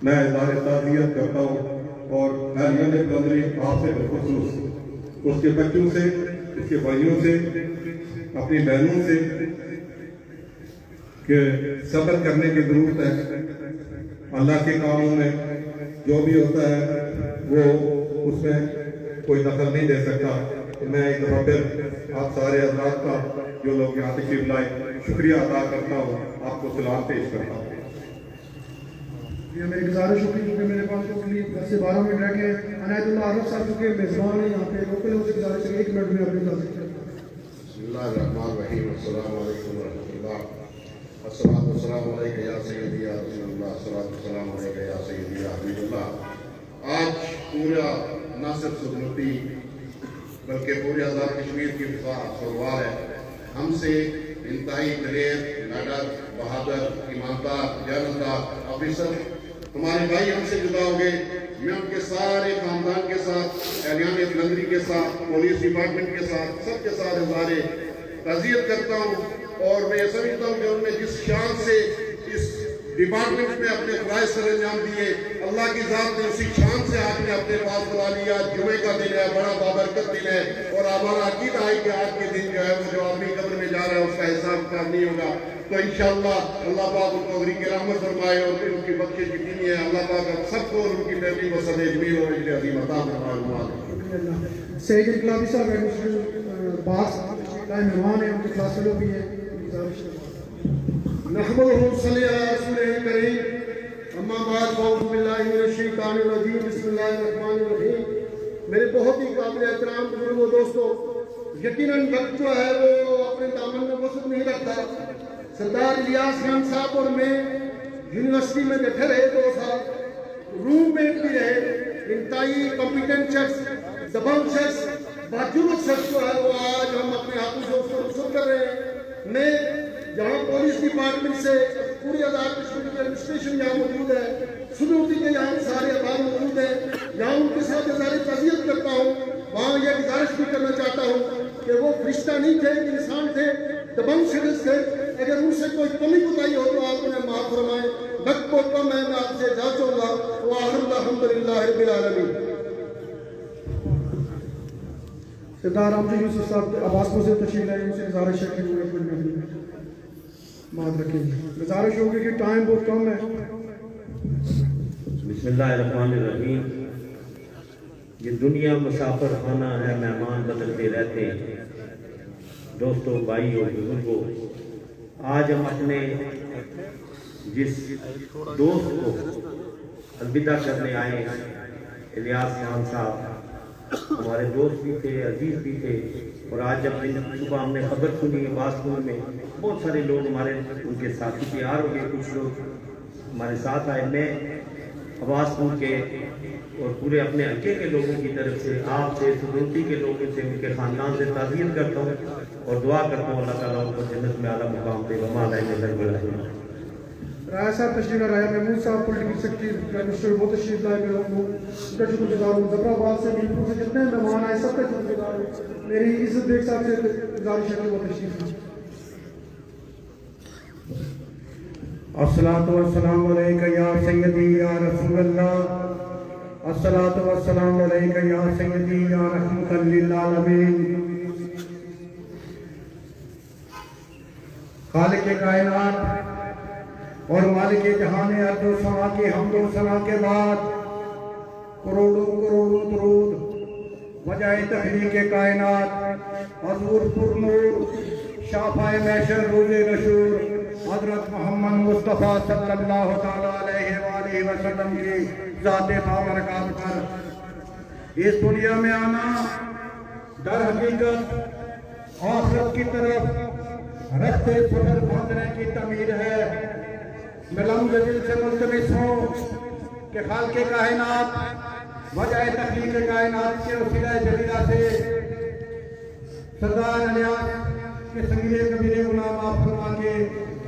میں اظہار تعزیت کرتا ہوں اور اہلیت قدری آپ سے بالخصوص اس کے بچوں سے, اس کے بھائیوں سے, اپنی بہنوں سے کہ صبر کرنے کی ضرورت ہے. اللہ کے کاموں میں جو بھی ہوتا ہے وہ اس میں کوئی دخل نہیں دے سکتا. میں ایک دفعہ پھر آپ سارے حضرات کا جو لوگ یہاں تشریف لائے شکریہ ادا کرتا ہوں, آپ کو سلام پیش کرتا ہوں. یہ میری گزارش ہوگی کیونکہ میرے پاس ٹوٹلی 10 سے 12 منٹ رہ گئے. عنایت اللہ عارف صاحب چونکہ میزبان ہیں یہاں پہ, لوکل ان سے گزارش ہے 1 منٹ میں اپنی گزارش کریں. بسم اللہ الرحمن الرحیم. السلام علیکم ورحمۃ اللہ. الصلاۃ والسلام علیک یا سیدی یا رسول اللہ. الصلاۃ والسلام علیک یا سیدی یا حبیب اللہ. آج پورا نہ صرف سدنوتی بلکہ پورے آزاد کشمیر کی سوروار ہے. ہم سے انتہائی دلیر, نڈر, بہادر, ایماندار, جانبدار آفیسر ہمارے بھائی ہم سے جدا ہو گئے. میں ان کے سارے خاندان کے ساتھ, اہلیان بلندری کے ساتھ, پولیس ڈپارٹمنٹ کے ساتھ, سب کے ساتھ اظہار تعزیت کرتا ہوں. اور میں یہ سمجھتا ہوں کہ انہوں نے جس شان سے اس ڈپارٹمنٹ میں اپنے فرائض سر انجام دیے, اللہ کی ذات نے اسی شان سے آپ نے اپنے پاس بلا لیا. جمعے کا دن ہے, بڑا بابرکت دن ہے, اور ہمارا عقیدہ ہے کہ آج کے دن جو ہے وہ جو آدمی قبر میں جا رہا ہے اس کا حساب کتاب نہیں ہوگا. تو انشاءاللہ اللہ پاک ان کو غریق رحمت فرمائے اور پھر ان کی بخشش یقینی ہے. اللہ پاک اب سب کو اور ان کی فیملی کو صدر اجمیل اور اجر عظیم عطا فرمائے. سید انقلابی صاحب باس مہمان ہیں, ان کے کلاس فیلو بھی ہیں. نحمدہ صلی علی رسول کریم اما بعد فاعوذ باللہ من الشیطان الرجیم بسم اللہ الرحمن الرحیم. میرے بہت ہی قابل احترام بزرگ و دوستو, یقیناً وقت جو ہے وہ اپنے دامن میں وسعت نہیں رکھتا. سردار الیاس خان صاحب اور میں یونیورسٹی میں بیٹھے رہے 2 سال, روم میٹ بھی رہے. انتہائی کمپیٹنٹ شخص, دبنگ شخص, باجرد شخص جو ہے وہ آج ہم اپنے ہاتھوں سے اس کو رخصت کر رہے ہیں. میں یہاں پولیس ڈپارٹمنٹ سے پوری آزاد کشمیر کی ایڈمنسٹریشن یہاں موجود ہے, سلوکی کے یہاں سارے احباب موجود ہیں, یہاں ان کے ساتھ اظہار تعزیت کرتا ہوں. وہاں یہ گزارش بھی کرنا چاہتا ہوں کہ وہ فرشتہ نہیں تھے, انسان تھے, دبنگ شخص تھے. اگر ان سے کوئی کمی کوتاہی ہو تو آپ انہیں معاف فرمائیں. وقت کو کم ہے, میں آپ سے اجازت چاہوں گا. وآخر الحمدللہ رب العالمین. سردار رامجی یوسف صاحب عباس کو سے تشریف لائیں, ان سے گزارش ہے کہ وہ کوئی محفل بات رکھیں گے. گزارش ہوگی کہ ٹائم بہت کم ہے. بسم اللہ الرحمن الرحیم. یہ دنیا مسافر خانہ ہے, مہمان بدلتے رہتے ہیں. دوستوں, بھائیوں, بزرگوں, آج ہم اپنے جس دوست کو الوداع کرنے آئے ہیں, الیاس خان صاحب ہمارے دوست بھی تھے, عزیز بھی تھے. اور آج جب صبح ہم نے خبر سنی عباسپور میں بہت سارے لوگ ہمارے ان کے ساتھی تیار ہو گئے, کچھ لوگ ہمارے ساتھ آئے. میں عباسپور کے اور پورے اپنے حلقے کے لوگوں کی طرف سے, آپ سے, سدوتی کے لوگوں سے, ان کے خاندان سے تعزیت کرتا ہوں اور دعا کرتا ہوں اللہ تعالیٰ ان کو جنت میں اعلیٰ مقام دے. وما علینا الا البلاغ. رایا صاحب تشریف لایا, محمود صاحب پولیٹیکل سیکرٹری پرائم منسٹر وہ تشریف لائے. میں ان کا شکر گزار ہوں. ظفرآباد سے, میرپور سے جتنے مہمان آئے سب کا شکر گزار ہوں. میری عزت بیگ صاحب سے گزارش ہے کہ وہ تشریف لائیں. الصلاۃ والسلام علیکہ یا سیدی یا رسول اللہ. الصلاۃ والسلام علیکہ یا سیدی یا رحمۃ للعالمین. خالق کائنات اور مالک جہان ارض و سما کے حمد و ثنا کے بعد کروڑوں کروڑوں درود وجہ تخلیق کائنات حضور پر نور شافع محشر روز نشور حضرت محمد مصطفیٰ صلی اللہ تعالیٰ علیہ وآلہ وسلم کی ذات بابرکات پر اس دنیا میں آنا در حقیقت آخرت کی طرف رستے سفر باندھنے کی تعمیر ہے. میں لمحہ دل سے ملتمس ہوں کہ خالق کائنات وجہ تخلیق کائنات کے وسیلہ جلیلہ سے سردار الیاس کے سنگیرے کبیرے غلام آپ فرما کے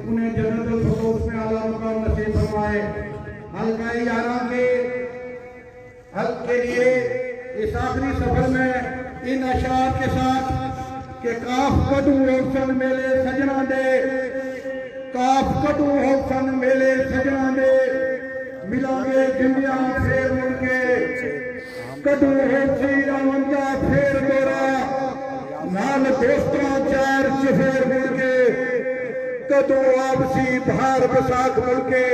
انہیں جنت الفردوس میں اعلیٰ مقام نصیب فرمائے. حلقہ یارہ کے حلق کے لیے اس آخری سفر میں ان اشعار کے ساتھ کہ کاف کدو ہوسن میلے سجنا دے, کاف کدو ہوسن میلے سجنا دے, ملا گے دنیا پھیر مڑ کے, کدو ہوسی راونجا پھیر دورا, نال دوستوں چار چفیر مڑ کے, کدو آبسی بھار بساک مڑ کے,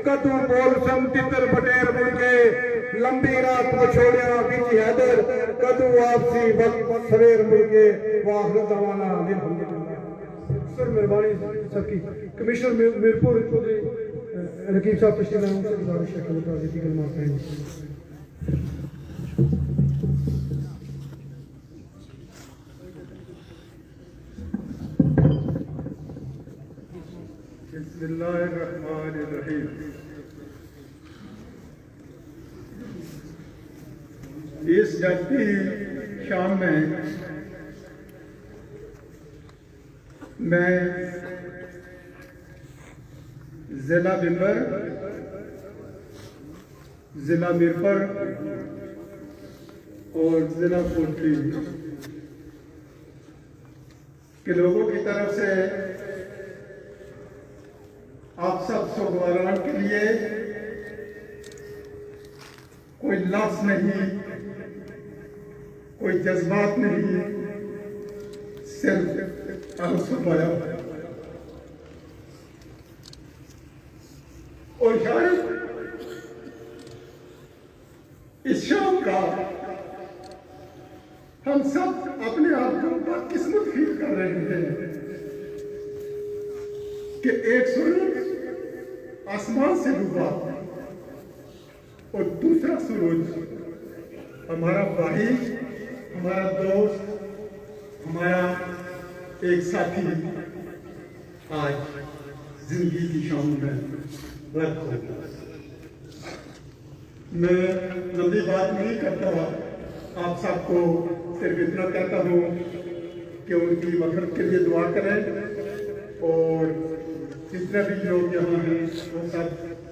کدو بول سم تتر بٹیر مڑ کے, لمبی رات کو چھوڑیا بیچی حیدر, کدو آبسی وقت سویر مڑ کے. وآخر دعوانا الحمدللہ. سر مہربانی سب کی. کمشنر میرپور چودھری رقیب صاحب تشریف لائیں, ان سے گزارش ہے کہ وہ تعزیتی کلمات کہیں. بسم اللہ الرحمن الرحیم. اس جاتی شام میں ضلع بمبر, ضلع میرپور اور ضلع کوٹلی کے لوگوں کی طرف سے آپ سب سوگواران کے لیے کوئی لفظ نہیں, کوئی جذبات نہیں, صرف فرمایا. اور شاید اس شام کا ہم سب اپنے آپ کو بدقسمت فیل کر رہے ہیں کہ ایک سورج آسمان سے ڈوبا اور دوسرا سورج ہمارا بھائی، ہمارا دوست، ہمارا ایک ساتھی آج زندگی کی شام میں غرق ہو گیا۔ میں لمبی بات نہیں کرتا، آپ سب کو صرف اتنا کہتا ہوں کہ ان کی مغفرت کے لیے دعا کریں، اور جتنے بھی لوگ یہاں ہیں وہ سب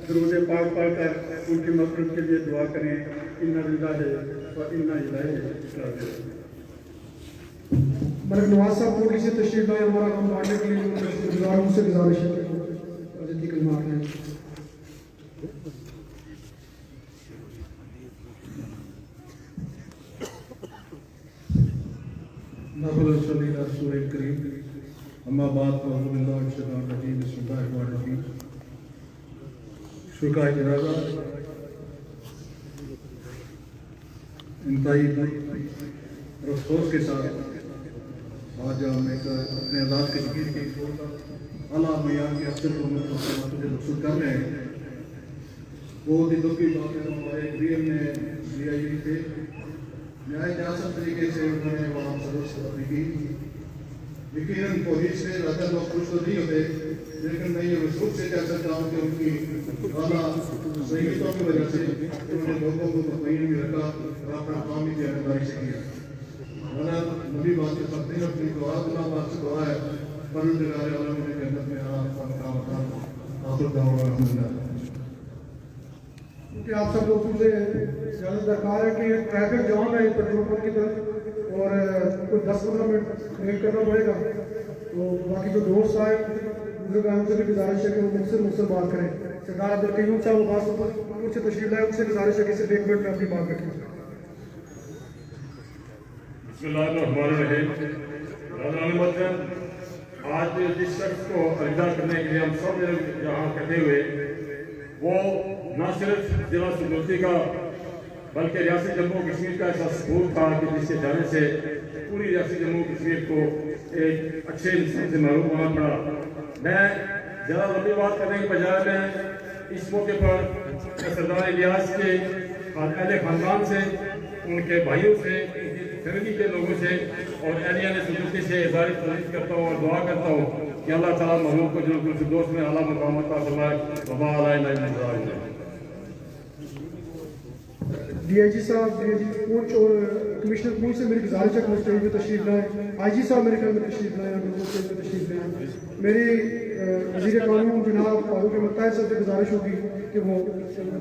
درود پاک پڑھ کر ان کی مغفرت کے لیے دعا کریں۔ اِنَّا لِلَّهِ وَإِنَّا إِلَيْهِ راجعون۔ ملک نواز صاحب کوٹلی سے تشریف لائے، ہمارا کام بانٹنے کے لیے گزاروں سے گزارش ہے کہ کلمات ہیں۔ نحمده صلی اللہ رسول کریم، اما بعد فاعوذ باللہ من الشیطان الرجیم، بسم اللہ الرحمن الرحیم۔ شرکائے جنازہ انتہائی افسوس کے ساتھ آج ہم ایک اپنے اعزاز کے شکیر کی اعلیٰ معیار کے افسر کو مقصود کر رہے ہیں۔ بہت ہی دکھ کی بات ہے، ہمارے ڈی ایم نے دیا یہ تھے نہایت آسان طریقے سے انہوں نے وہاں سروس کرنے کی۔ یقیناً پولیس سے زیادہ لوگ خوش تو نہیں ہوتے، لیکن میں یہ مشہور سے کہہ سکتا ہوں کہ ان کی اعلیٰ صحیحتوں کی وجہ سے انہوں نے لوگوں کو مطمئن بھی رکھا اور اپنا کام بھی ذمہ سے کیا۔ نبی بات کے سب نے اپنی دعا اللہ پاک سے دعا ہے پروردگار عالم نے جنت میں آپ کا مقام عطا آخر دعوانا الحمدللہ۔ کہ آپ سب لوگوں سے زیادہ درکار ہے کہ ٹریفک جام ہے پیٹرول پمپ کی طرف، اور کوئی 10-15 منٹ ویٹ کرنا پڑے گا، تو باقی جو دوست آئے بزرگ اہم سے بھی گزارش ہے کہ وہ مختصر بات کریں۔ سردار عبدالقیوم صاحب عباس پور سے تشریف لائے، ان سے گزارش ہے کہ صرف 1 منٹ میں اپنی بات رکھیں۔ بسم اللہ الرحمن الرحیم۔ ناظران محترم، آج جس شخص کو الوداع کرنے کے لیے ہم سب یہاں اکٹھے ہوئے، وہ نہ صرف ضلع سلوکی کا بلکہ ریاست جموں کشمیر کا ایسا ثبوت تھا کہ جس کے جانے سے پوری ریاست جموں کشمیر کو ایک اچھے انسان سے محروم ہونا پڑا۔ میں زیادہ لمبی بات کرنے کے بجائے میں اس موقع پر سردار الیاس کے اہل خاندان سے، ان کے بھائیوں سے، فیملی کے لوگوں سے اور اہلیان سلوکی سے اظہار تعریف کرتا ہوں اور دعا کرتا ہوں کہ اللہ تعالیٰ مرحوم کو جنت الفردوس میں اعلیٰ مقام عطا فرمائے۔ وما علینا الا البلاغ۔ ڈی آئی جی صاحب، ڈی آئی جی پونچھ اور کمشنر پونچھ سے میری گزارش ہے کہ وہ اسٹیج پہ تشریف لائیں۔ آئی جی صاحب میرے خیال میں تشریف لائیں، اسٹیج پہ تشریف لائیں۔ میری وزیر قانون جناب فاروق مطاہر صاحب سے گزارش ہوگی کہ وہ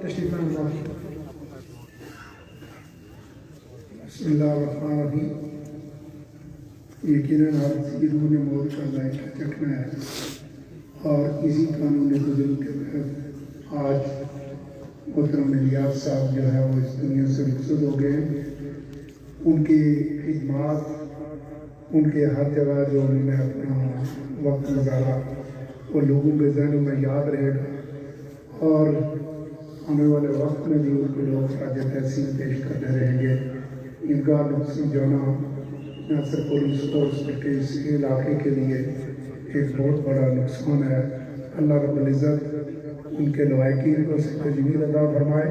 تشریف لائیں۔ بسم اللہ الرحمن الرحیم۔ یقیناً آپ کی روح نے موت کا ذائقہ چکھنا ہے، اور اسی قانون بزرگ کے تحت آج محترم الیاس صاحب جو ہے وہ اس دنیا سے رخصت ہو گئے۔ ان کی خدمات، ان کے ہر جگہ جو انہوں نے اپنا وقت گزارا وہ لوگوں کے ذہنوں میں یاد رہے گا، اور آنے والے وقت میں بھی ان کو لوگ خراج تحسین پیش کرتے رہیں گے۔ ان کا نقصان جانا نہ صرف پولیس فورس بلکہ اس علاقے کے لیے ایک بہت بڑا نقصان ہے۔ اللہ رب العزت ان کے لوائقین کو صحت جمیل عطا فرمائے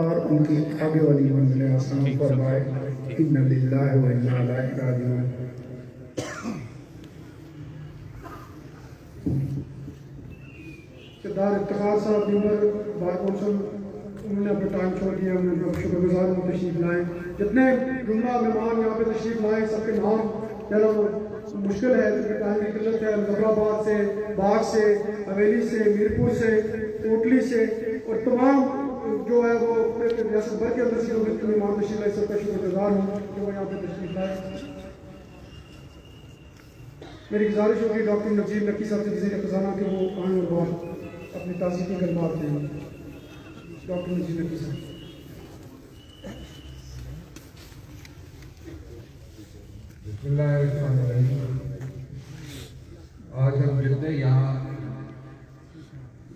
اور ان کی آگے والی منزلیں آسان فرمائے۔ اِنَّا لِلَّهِ وَإِنَّا إِلَيْهِ راجعون۔ سردار افتخار صاحب نیومر بار کونسل، انہوں نے اپنا ٹائم چھوڑ دیا، ہم نے شکر گزار ہوں تشریف لائیں۔ جتنے جملہ مہمان یہاں پہ تشریف لائیں سب کے نام لینا مشکل ہے کیونکہ ٹائم کی قلت ہے۔ مظفر آباد سے، باغ سے، حویلی سے، میرپور سے، کوٹلی سے، اور تمام جو ہے وہ ریاست بھر کے اندر سے جو مہمان تشریف لائے سب کا شکر گزار ہوں کہ وہ یہاں پہ تشریف لائے۔ میری گزارش ہوگی ڈاکٹر نذیر نقی صاحب سے وزیر خزانہ کہ وہ قائم اور بات اپنی تعزیتی کلمات دیں۔ ڈاکٹر نذیر نقی صاحب۔ بسم اللہ الرحمن الرحیم۔ آج ہم جتنے یہاں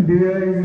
DIG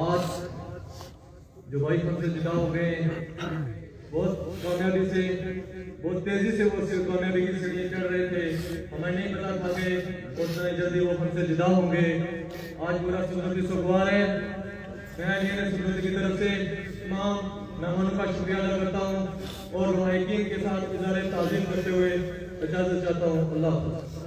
آج جو بھائی ہم سے جدا ہو گئے بہت کامیابی سے بہت تیزی سے وہ کامیابی کی سیڑھیاں چڑھ رہے تھے. ہمیں نہیں پتا تھا کہ اتنا جلدی وہ ہم سے جدا ہوں گے. آج پورا سنتی سوگوار ہے. میں سنتی کی طرف سے تمام مہمانوں کا شکریہ ادا کرتا ہوں اور مائیکنگ کے ساتھ اظہار تعظیم کرتے ہوئے اجازت چاہتا ہوں. اللہ حافظ.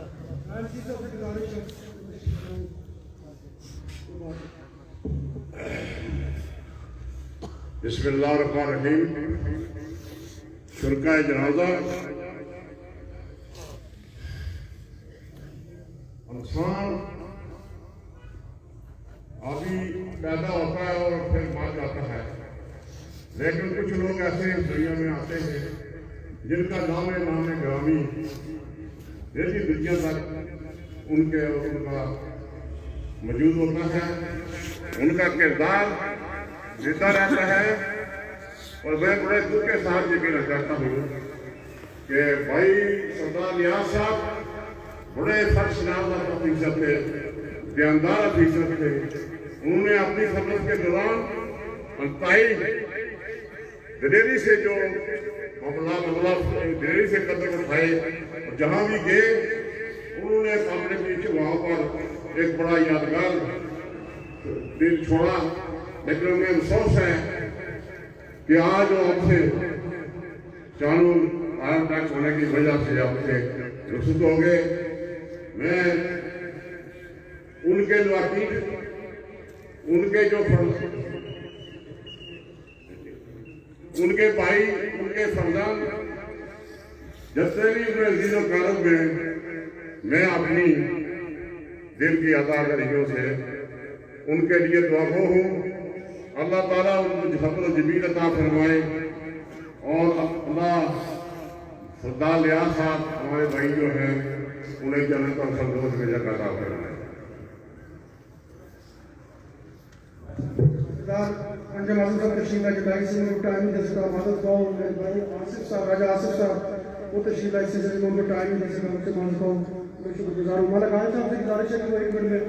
بسم اللہ الرحمن الرحیم. شرکائے جنازہ انسان ابھی پیدا ہوتا ہے اور پھر مر جاتا ہے، لیکن کچھ لوگ ایسے اس دنیا میں آتے ہیں جن کا نام گرامی ایسی دنیا تک ان کا موجود ہوتا ہے. ان کا کردار زندہ رہتا ہے. اور میں بڑے دکھ کے ساتھ یہ کہنا چاہتا ہوں کہ بھائی سردار نیاز صاحب بڑے فرش ناز افیسر تھے، دیاندار افیسر تھے. انہوں نے اپنی خدمت کے دوران انتہائی دلیری سے جو معاملہ دلیری سے قدم اٹھائے اور جہاں بھی گئے انہوں نے اپنے پیچھے وہاں پر ایک بڑا یادگار دن چھوڑا. لیکن ہمیں افسوس ہے کہ آج وہ ہم سے چالو عالم تک ہونے کی وجہ سے ہم سے رخصت ہو گئے. میں ان کے لواقی ان کے جو ان کے بھائی ان کے فرزند جتنے بھی اپنے عزیز و کارب میں میں اپنی دل کی اداکاریوں سے ان کے لیے دعا گو ہوں. اللہ تعالیٰ ان کو حفظ و جمیل عطا فرمائے اور اللہ سردار نیاز صاحب ہمارے بھائی جو ہیں انہیں جنت اور فردوس میں جگہ عطا فرمائے. انجم اعظم صاحب تشریف لائے جدائی سے ان کو ٹائم دے سکا مدد کو میرے بھائی آصف صاحب راجہ آصف صاحب وہ تشریف لائے سے ان کو ٹائم دے سکا ان سے مدد کو میں شکر گزار ہوں. مالا خالد صاحب سے گزارش ہے کہ وہ 1 منٹ میں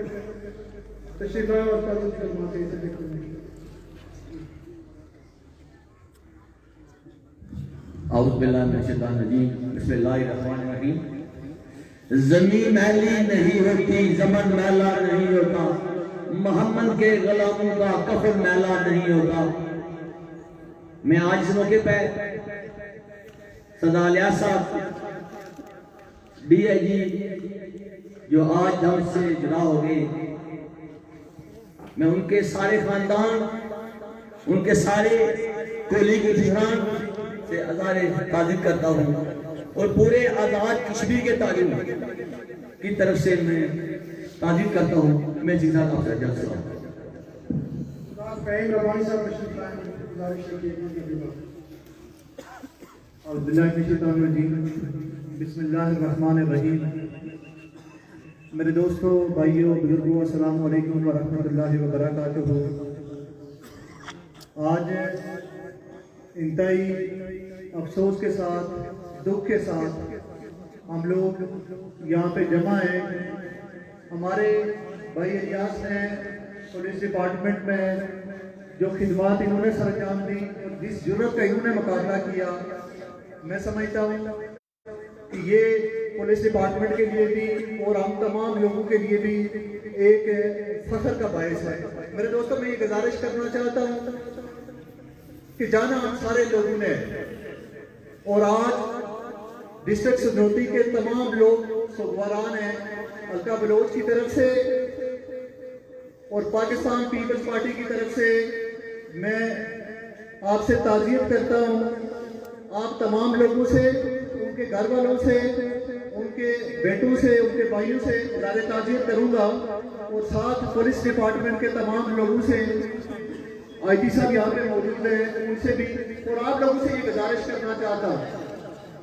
تشریف لائے اور تعلق فرماتے ہیں. اعوذ باللہ من الشیطان الرجیم. بسم اللہ الرحمن الرحیم. زمین میلی نہیں ہوتی، زمن میلا نہیں ہوتا، محمد کے غلاموں کا کفن میلا نہیں ہوتا. میں آج اس موقع پہ سردار نیاز صاحب DIG جو آج ہم سے جدا ہو گئے، میں ان کے سارے خاندان ان کے سارے کولی کے افسران سے اظہار تعظیم کرتا ہوں اور پورے آزاد کشمیر کے تعلیم کی طرف سے میں تعظیم کرتا ہوں. میں جزا آپ سے جلد سے بسم اللہ الرحمن الرحیم. میرے دوستوں، بھائیوں، بزرگوں، السلام علیکم ورحمۃ اللہ وبرکاتہ. آج انتہائی افسوس کے ساتھ، دکھ کے ساتھ ہم لوگ یہاں پہ جمع ہیں. ہمارے بھائی الیاس نے پولیس ڈپارٹمنٹ میں جو خدمات انہوں نے سر انجام دی اور جس جرت کا انہوں نے مقابلہ کیا، میں سمجھتا ہوں کہ یہ پولیس ڈپارٹمنٹ کے لیے بھی اور ہم تمام لوگوں کے لیے بھی ایک فخر کا باعث ہے. میرے دوستوں، میں یہ گزارش کرنا چاہتا ہوں کہ جانا ہم سارے لوگوں نے اور آج ڈسٹرکٹ سنوتی کے تمام لوگ سوگواران ہیں الکا بلوچ کی طرف سے اور پاکستان پیپلز پارٹی کی طرف سے. میں آپ سے تعزیت کرتا ہوں. آپ تمام لوگوں سے، ان کے گھر والوں سے، ان کے بیٹوں سے، ان کے بھائیوں سے اظہار تعزیت کروں گا اور ساتھ پولیس ڈپارٹمنٹ کے تمام لوگوں سے، IG صاحب یہاں پہ موجود ہیں، ان سے بھی اور آپ لوگوں سے یہ گزارش کرنا چاہتا ہوں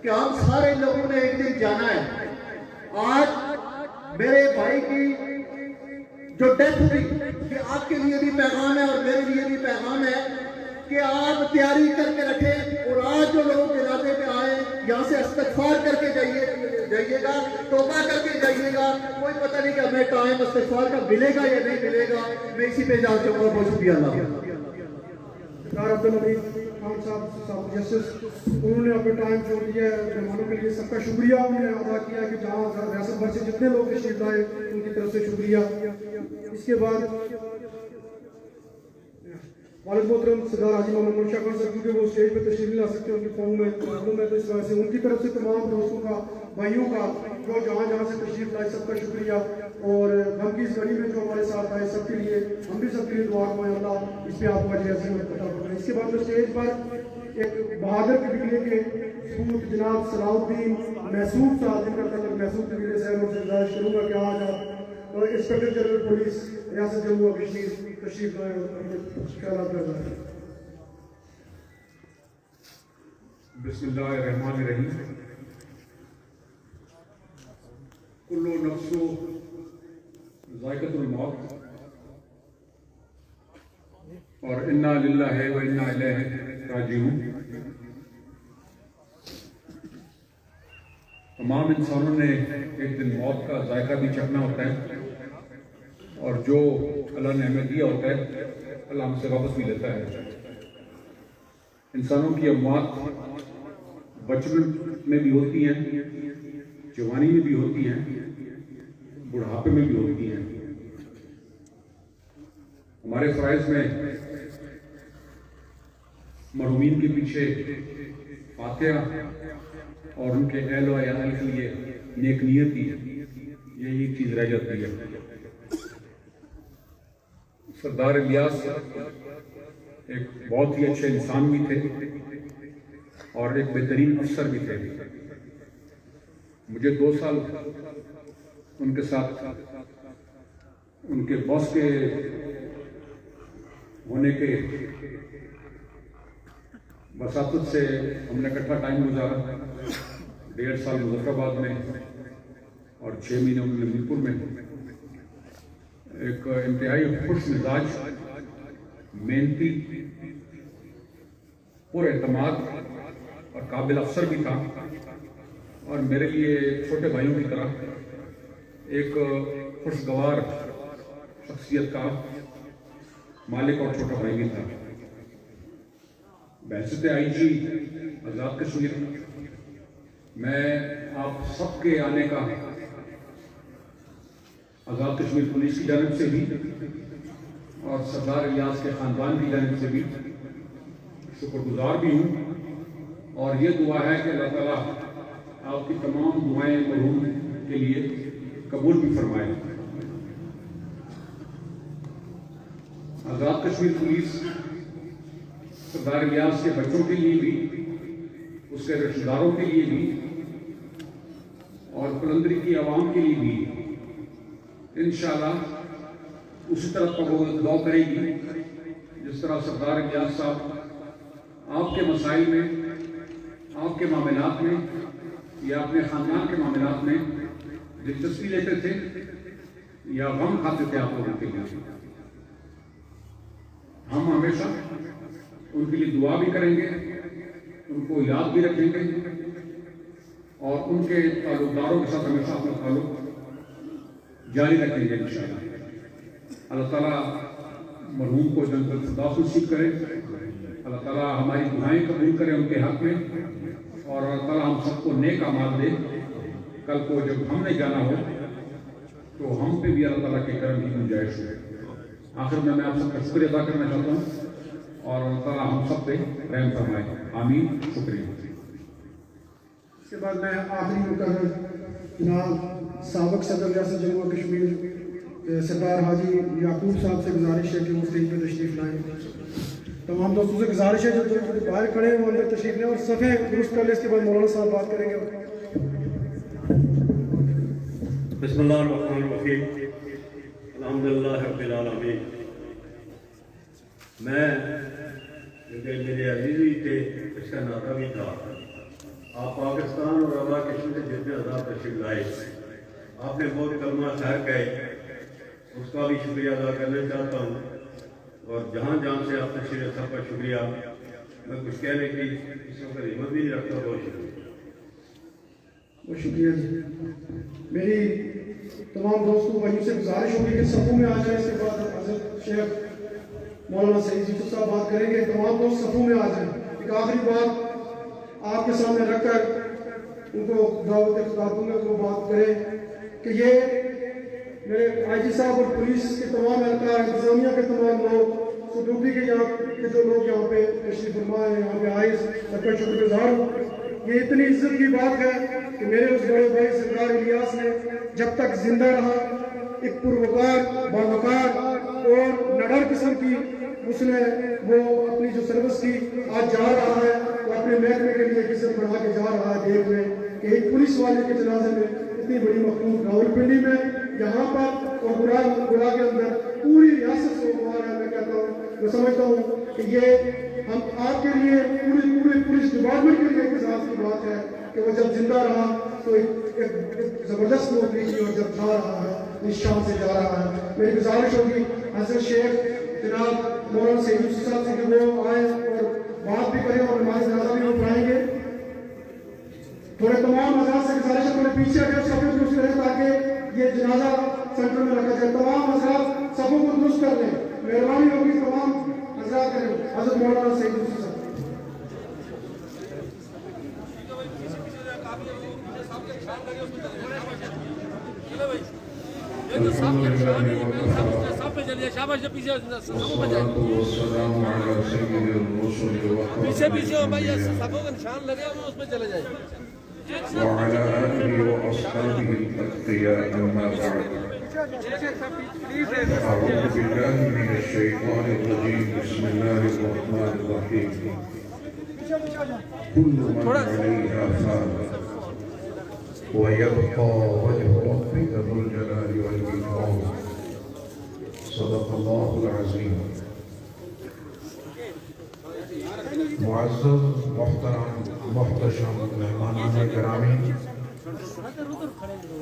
کہ ہم سارے لوگوں نے ایک دن جانا ہے. آج میرے بھائی کی جو ڈیتھ ہوئی، کہ آپ کے لیے بھی پیغام ہے اور میرے لیے بھی پیغام ہے کہ آپ تیاری کر کے رکھیں اور آج جو لوگ جنازے پہ آئے یہاں سے استغفار کر کے جائیے. جائیے گا, توبہ کر کے جائیے گا. کوئی پتہ نہیں کہ ہمیں ٹائم استغفار کا ملے گا یا نہیں ملے گا. میں اسی پہ جان چاہوں گا. بہت شکریہ. اللہ عبدالحمید خان صاحب جسٹس, انہوں نے اپنا ٹائم چھوڑ دیا ہے. مہمانوں کے لیے سب کا شکریہ انہوں نے ادا کیا کہ جہاں ریاست بھر سے جتنے لوگ تشریف لائے ان کی طرف سے شکریہ. اس کے بعد والد محترم سردار حاجی محمد منشا خان صاحب, کیونکہ وہ اسٹیج پہ تشریف نہیں لا سکتے, ان کی فارم میں معلوم ہے, تو اس وجہ سے ان کی طرف سے تمام دوستوں کا, بھائیوں کا جو جہاں جہاں سے تشریف لائے سب کا شکریہ. اور غم کی اس گھڑی میں جو ہمارے ساتھ آئے سب کے لیے, ہم بھی سب کے لیے دعا کریں اللہ اس پہ آپ کو اجر عظیم عطا فرمائے. اس کے بعد میں اسٹیج پر ایک بہادر قبیلے کے سپوت جناب صلاح الدین محسود صاحب, جن کا تعلق محسود قبیلے سے ہے, ان سے گزارش کروں گا کہ آج آپ انسپکٹر جنرل پولیس ریاست جموں و کشمیر تشریف لائے اور خیالات کر رہے ہیں. بسم اللہ الرحمن الرحیم. کل نفس ذائقۃ الموت اور انا للہ و انا الیہ راجعون. تمام انسانوں نے ایک دن موت کا ذائقہ بھی چکھنا ہوتا ہے, اور جو اللہ نے ہمیں دیا ہوتا ہے اللہ ہم سے واپس بھی لیتا ہے. انسانوں کی اموات بچپن میں بھی ہوتی ہیں, جوانی میں بھی ہوتی ہیں, بڑھاپے میں بھی ہوتی ہیں. ہمارے فرائض میں مرحومین کے پیچھے فاتحہ اور ان کے اہل و عیال کے لیے نیک نیتی, یہی چیز رہ جاتی ہے. سردار الیاس ایک بہت ہی اچھے انسان بھی تھے اور ایک بہترین افسر بھی تھے. مجھے 2 سال ان کے ساتھ ان کے باس کے ہونے کے وساطت سے ہم نے اکٹھا ٹائم گزارا. 1.5 سال مظفر آباد میں اور 6 مہینے انہوں نے میرپور میں. ایک انتہائی خوش مزاج, محنتی, پر اعتماد اور قابل افسر بھی تھا, اور میرے لیے چھوٹے بھائیوں کی طرح ایک خوشگوار شخصیت کا مالک اور چھوٹا بھائی بھی تھا. بحثیت آئی جی آزاد کشمیر میں آپ سب کے آنے کا آزاد کشمیر پولیس کی جانب سے بھی اور سردار الیاس کے خاندان کی جانب سے بھی شکر گزار بھی ہوں, اور یہ دعا ہے کہ اللہ تعالیٰ آپ کی تمام دعائیں مرحوم کے لیے قبول بھی فرمائے. آزاد کشمیر پولیس سردار الیاس کے بچوں کے لیے بھی, اس کے رشتہ داروں کے لیے بھی اور قلندری کی عوام کے لیے بھی انشاءاللہ اسی طرح دعا کرے گی جس طرح سردار الیاس صاحب آپ کے مسائل میں, آپ کے معاملات میں یا اپنے خاندان کے معاملات میں دلچسپی لیتے تھے یا غم کھاتے تھے آپ لوگوں کے لیے. ہم ہمیشہ ان کے لیے دعا بھی کریں گے, ان کو یاد بھی رکھیں گے, اور ان کے تعلقداروں کے ساتھ ہمیشہ اپنا تعلق جاری رکھیں گے انشاءاللہ. اللہ تعالیٰ مرحوم کو جنت الفردوس نصیب کرے, اللہ تعالیٰ ہماری دعائیں قبول کرے ان کے حق میں, اور اللہ تعالیٰ ہم سب کو نیک اعمال دے. کل کو جب ہم نے جانا ہو تو ہم پہ بھی اللہ تعالیٰ کے کرم کی گنجائش ہو. آخر میں آپ سب کا شکریہ ادا کرنا چاہتا ہوں, اور اللہ تعالیٰ ہم سب پہ رحم فرمائے. آمین. شکریہ. اس کے بعد میں آخری مقرر جناب سابق صدر ریاست جموں و کشمیر سردار حاجی یعقوب صاحب سے گزارش ہے کہ وہ اسٹیج پہ تشریف لائیں. تمام دوستوں سے گزارش ہے جو باہر کھڑے ہیں وہ اندر تشریف لیں اور صفحے درست کر لیں. اس کے بعد مولانا صاحب بات کریں گے. بسم اللہ الرحمن الرحیم. الحمدللہ رب العالمین. میں میرے عزیزی تھے, اس کا ناطہ بھی تھا. آپ پاکستان اور آزاد کشمیر سے جتنے آزاد تشریف لائے, آپ نے بہت کلمہ خیر کہے, اس کا بھی شکریہ ادا کرنا چاہتا ہوں. اور جہاں جہاں سے آپ تشریف سب کا شکریہ. میں کچھ کہنے کی اس وقت ہمت بھی نہیں رکھتا. بہت شکریہ. بہت شکریہ جی. میری تمام دوستوں بھائیوں سے گزارش ہوگی کہ صفوں میں آ جائیں. اس کے بعد حضرت شیخ مولانا سعید یوسف صاحب بات کریں گے. تمام دوست صفوں میں آ جائیں. ایک آخری بات آپ کے سامنے رکھ کر ان کو دعوت خطاب دوں گا کہ وہ بات کریں کہ یہ میرے آئی جی صاحب اور پولیس کے تمام اہلکار, انتظامیہ کے تمام لوگ, سکیورٹی کے یہاں کے جو لوگ یہاں پہ تشریف فرما ہیں, یہاں پہ آئے, سب کا شکر گزار ہوں. یہ اتنی عزت کی بات ہے کہ میرے اس بڑے بھائی سردار الیاس نے جب تک زندہ رہا ایک پروکار, باوقار اور نڈر قسم کی اس نے وہ اپنی جو سروس کی آج جا رہا ہے تو اپنے محکمے کے لیے عزت بڑھا کے جا رہا ہے دیکھنے کہ ایک پولیس والے کے جنازے میں اتنی بڑی مخلوق راولپنڈی میں یہاں پر اور گڑا کے اندر پوری ریاست سے ہوگوار ہے. میں کہتا ہوں, میں سمجھتا ہوں کہ یہ ہم آپ کے لیے پورے پولیس ڈپارٹمنٹ کے لیے اعتزاز کی بات ہے کہ وہ جب زندہ رہا تو ایک زبردست نوکری کی, اور جب جا رہا ہے اس شان سے جا رہا ہے. میری گزارش ہوگی حضرت شیخ جناب مولانا سعید یوسف صاحب سے کہ وہ آئیں اور بات بھی کریں اور ہمارے جنازہ بھی وہ پڑھائیں گے. تھوڑے تمام حضرات سے گزارش ہے تھوڑے پیچھے اگر صفیں درست کریں تاکہ یہ جنازہ سینٹر میں رکھا جائے. تمام حضرات صفوں کو درست کر لیں, مہربانی ہوگی تمام حضرات کریں. حضرت مولانا سعید یوسف صاحب. پیچھے پیچھے ہو بھائی, سبوں کا نشان لگے ہوا اس پہ چلے جائیں. وعلى آله وأصحابه الأتقياء أما بعد أعوذ بالله من الشيطان الرجيم بسم الله الرحمن الرحيم كل من عليها فان ويبقى وجه ربك ذو الجلال والإكرام صدق الله العظيم. معزز محترم محتشم مہمانان گرامی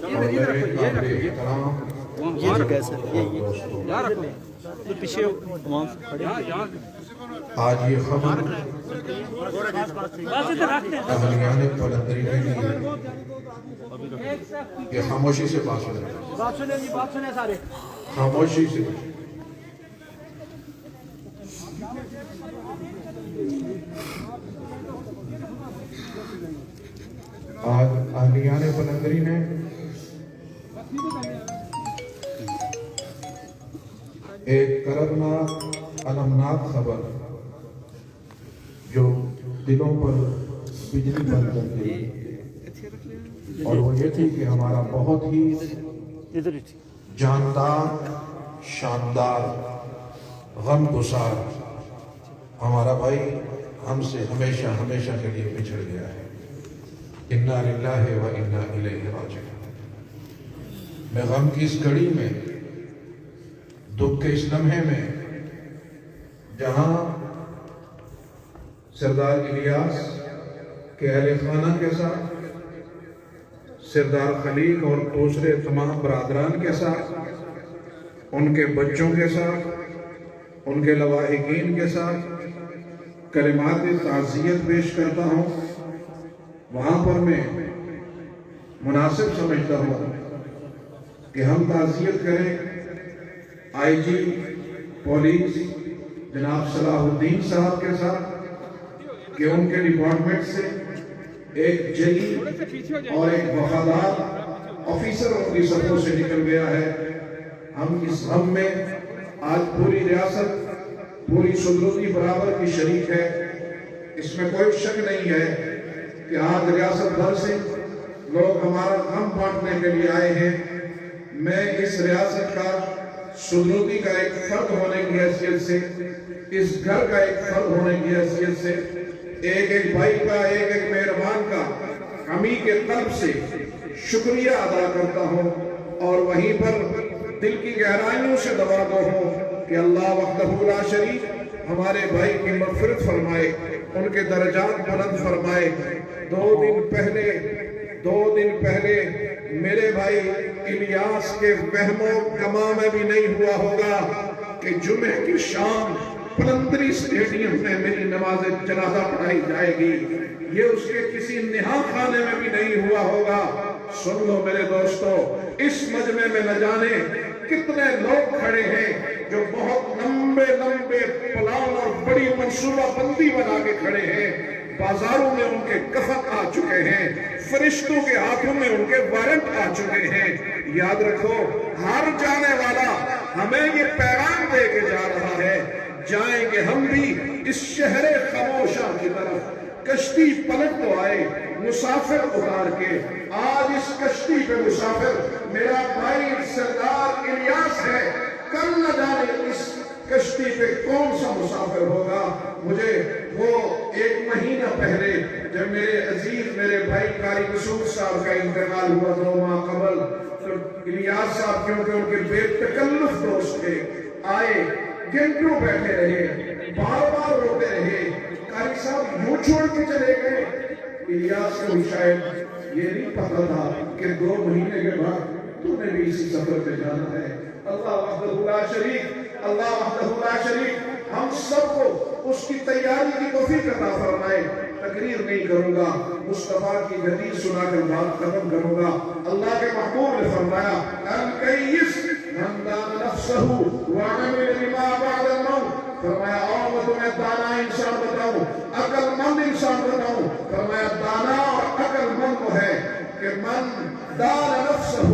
اور میرے قابل احترام آج یہ خبر اہلیان پلندری کے لیے یہ خاموشی سے بات سنیں, خاموشی سے. آج اہلیان پلندری نے ایک کردناک المناک خبر جو دلوں پر بجلی بند کر گئی, اور وہ یہ تھی کہ ہمارا بہت ہی جاندار, شاندار, غمگسار ہمارا بھائی ہم سے ہمیشہ ہمیشہ کے لیے بچھڑ گیا ہے. انا للہ و انا الیہ راجعون. میں غم کی اس گھڑی میں, دکھ کے اس لمحے میں, جہاں سردار الیاس کے اہل خانہ کے ساتھ, سردار خلیل اور دوسرے تمام برادران کے ساتھ, ان کے بچوں کے ساتھ, ان کے لواحقین کے ساتھ کلمات تعزیت پیش کرتا ہوں, وہاں پر میں مناسب سمجھتا ہوں کہ ہم تعزیت کریں آئی جی پولیس جناب صلاح الدین صاحب کے ساتھ کہ ان کے ڈپارٹمنٹ سے ایک جلی اور ایک وفادار آفیسر ان کی صفوں سے نکل گیا ہے. ہم اس غم میں آج پوری ریاست, پوری سدرتی برابر کی شریک ہے. اس میں کوئی شک نہیں ہے کہ آج ریاست بھر سے لوگ ہمارا غم بانٹنے کے لیے آئے ہیں. میں اس ریاست کا سدرتی کا ایک فرد ہونے کی حیثیت سے, اس گھر کا ایک فرد ہونے کی حیثیت سے, ایک بھائی کا, ایک مہربان کا ہمیں کے قلب سے شکریہ ادا کرتا ہوں, اور وہیں پر دل کی گہرائیوں سے دعا گو ہوں کہ اللہ وحدہ لا شریک ہمارے بھائی کی مغفرت فرمائے, ان کے درجات بلند فرمائے. 2 دن پہلے میرے بھائی الیاس کے وہم و گماں میں بھی نہیں ہوا ہوگا کہ جمعہ کی شام پلندری اسٹیڈیم میں میری نماز جنازہ پڑھائی جائے گی، یہ اس کے کسی نہا خانے میں بھی نہیں ہوا ہوگا۔ سن لو میرے دوستو، اس مجمع میں نہ جانے کتنے لوگ کھڑے ہیں جو بہت لمبے لمبے پلان اور بڑی منصوبہ بندی بنا کے کھڑے ہیں، بازاروں میں ان کے کفن آ چکے ہیں، فرشتوں کے ہاتھوں میں ان کے وارنٹ آ چکے ہیں۔ یاد رکھو، ہر جانے والا ہمیں یہ پیغام دے کے جا رہا ہے، جائیں گے ہم بھی اس شہر خاموشاں کی طرف۔ کشتی پلٹ تو آئے مسافر اتار کے، آج اس کشتی پہ مسافر میرا بھائی سردار الیاس ہے، کل نہ جانے اس کشتی پہ کون سا مسافر ہوگا۔ مجھے وہ 1 مہینہ پہلے جب میرے عزیز میرے بھائی قاری مسعود صاحب کا انتقال ہوا 2 ماہ قبل، تو الیاس صاحب کیونکہ ان کے بے تکلف دوست تھے، آئے گھنٹوں بیٹھے رہے، بار بار روتے رہے، قاری صاحب یوں چھوڑ کے چلے گئے۔ الیاس کو شاید یہ نہیں پتا تھا کہ 2 مہینے کے بعد تمہیں بھی اسی سفر پہ جانا ہے۔ اللہ وحدہ لا شریک، اللہ وحدہ لا شریک ہم سب کو اس کی تیاری کی توفیق عطا فرمائے۔ تقریر نہیں کروں گا، مصطفیٰ کی حدیث سنا کر بات ختم کروں گا۔ اللہ کے محبوب نے فرمایا الکیس من دان نفسہ وعمل لما بعد الموت، فرمایا آؤ میں تمہیں دانا انسان بتاؤں، عقل مند انسان بتاؤں۔ فرمایا دانا اور عقل مند وہ ہے کہ من دان نفسہ،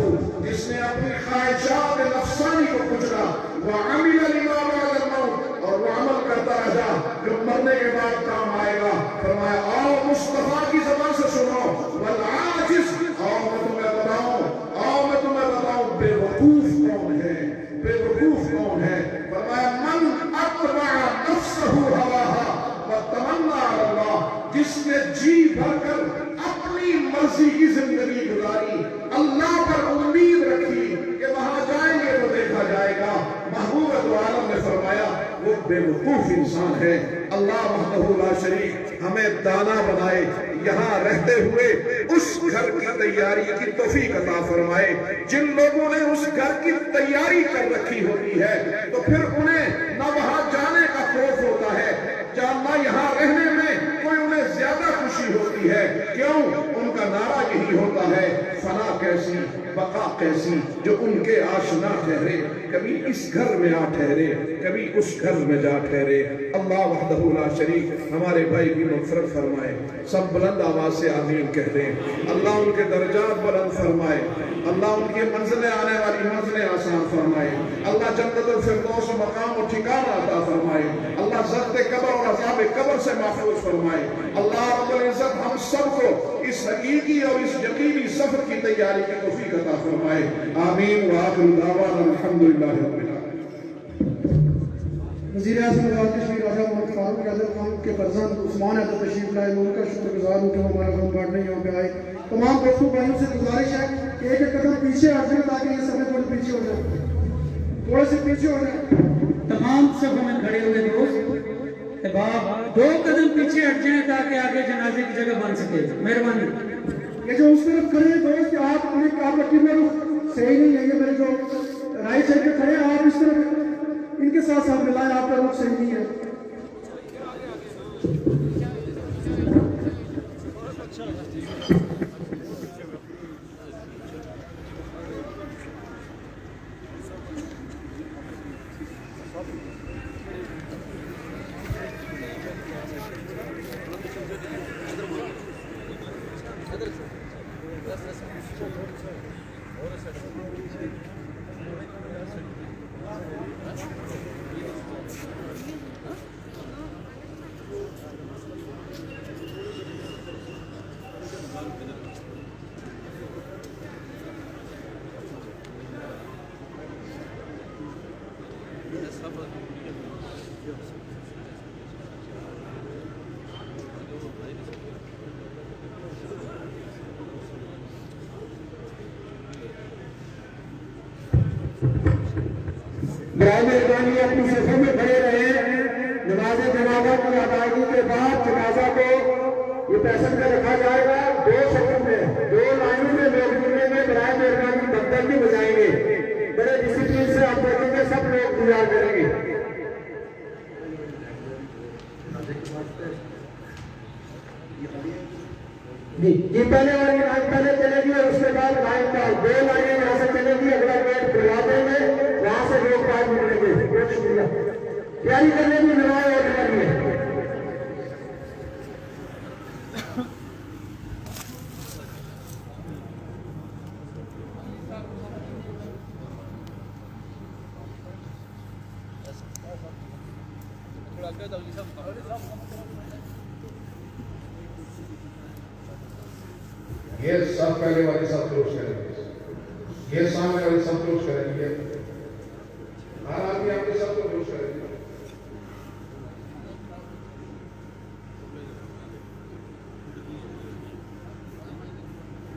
جس نے اپنی خواہشات نفسانی کو کچلا، وعمل لما بعد الموت، اور وہ عمل کرتا رہا جو مرنے کے بعد کام آئے گا۔ فرمایا آؤ مصطفیٰ کی زبان سے سنو، والعاجز، آؤ میں تمہیں بتاؤں، آؤ میں تمہیں بتاؤں بے وقوف کون ہے، بے وقوف کون ہے۔ فرمایا من اتبع نفسہ ہواہا وتمنی علی اللہ، جس نے جی بھر کر اپنی مرضی کی زندگی گزاری، اللہ پر امید رکھی کہ وہاں جائیں گے تو دیکھا جائے گا، محبوب دو عالم نے فرمایا وہ بے وقوف انسان ہے۔ اللہ وحدہ لا شریک ہمیں دانا بنائے، یہاں رہتے ہوئے اس گھر کی تیاری کی توفیق عطا فرمائے۔ جن لوگوں نے اس گھر کی تیاری کر رکھی ہوتی ہے تو پھر انہیں نہ وہاں جانے کا خوف ہوتا ہے، جاننا یہاں رہنے میں کوئی انہیں زیادہ خوشی ہوتی ہے۔ کیوں؟ ان کا نعرہ یہی ہوتا ہے فنا کیسی بقا کیسی، جو ان کے آشنا ٹھہرے، کبھی اس گھر میں آ ٹھہرے، کبھی اس گھر میں جا ٹھہرے۔ اللہ وحدہ لا شریک ہمارے بھائی کی مغفرت فرمائے، سب بلند آواز سے آمین کہہ دیں۔ اللہ ان کے درجات بلند فرمائے، اللہ ان کے منزلیں آنے والی منزلیں آسان فرمائے، اللہ جنت الفردوس مقام و ٹھکانہ عطا فرمائے، اللہ ضبط قبر اور عذاب قبر سے محفوظ فرمائے۔ اللہ رب العزت ہم سب کو اس حقیقی اور اس یقینی سفر کی تیاری کی توفیق عطا فرمائے۔ آمین وآخر دعوانا الحمدللہ رب العالمین۔ وزیر اعظم آزاد کشمیر راجہ محمد فاروق اعظم خان کے فرزند عثمان اعظم تشریف لائے، میں ان کا شکر گزار ہوں کہ وہ ہمارا غم بانٹنے یہاں پہ آئے۔ تمام دوستوں بھائیوں سے گزارش ہے کہ ایک ایک قدم پیچھے ہٹ جائیں تاکہ یہ سب تھوڑے پیچھے ہو جائیں، تھوڑے سے پیچھے ہو جائیں۔ تمام صفوں میں کھڑے ہوئے دوست احباب 2 قدم پیچھے ہٹ جائیں تاکہ آگے جنازے کی جگہ بن سکے، مہربانی۔ یہ جو اس طرف کھڑے ہیں دوست، آپ کا قبلہ رخ صحیح نہیں ہے، یہ میرے جو رائٹ سائڈ پہ کھڑے ہیں آپ اس طرف ان کے ساتھ ساتھ ملائیں، آپ کا رخ صحیح نہیں ہے۔ برائے مہربانی اپنی صفوں میں کھڑے رہے، نماز جنازہ کی ادائیگی کے بعد جنازہ کو یہ پیسن میں رکھا جائے گا، 2 صفوں میں 2 لائنوں میں لوگ جڑنے میں برائے مہربانی دفتر بھی بجائیں گے، بڑے ڈسپلین سے آپ دیکھیں گے سب لوگ انتظار کریں گے۔ جی جی پہلے والی لائن پہلے چلے گی اور اس کے بعد لائن کا 2 لائنیں یہاں سے چلے گی. اگلا گیٹ کھلوا دیں گے, وہاں سے لوگ بات ملیں گے. بہت شکریہ. تیاری کرنے کی نمائیں اور کرنی ہے. یہ سب پہلے والی سب کلوز کریں گے, یہ سامنے والی سب کلوز کریں گے, ہر آدمی اپنے سب کو کلوز کریں گے.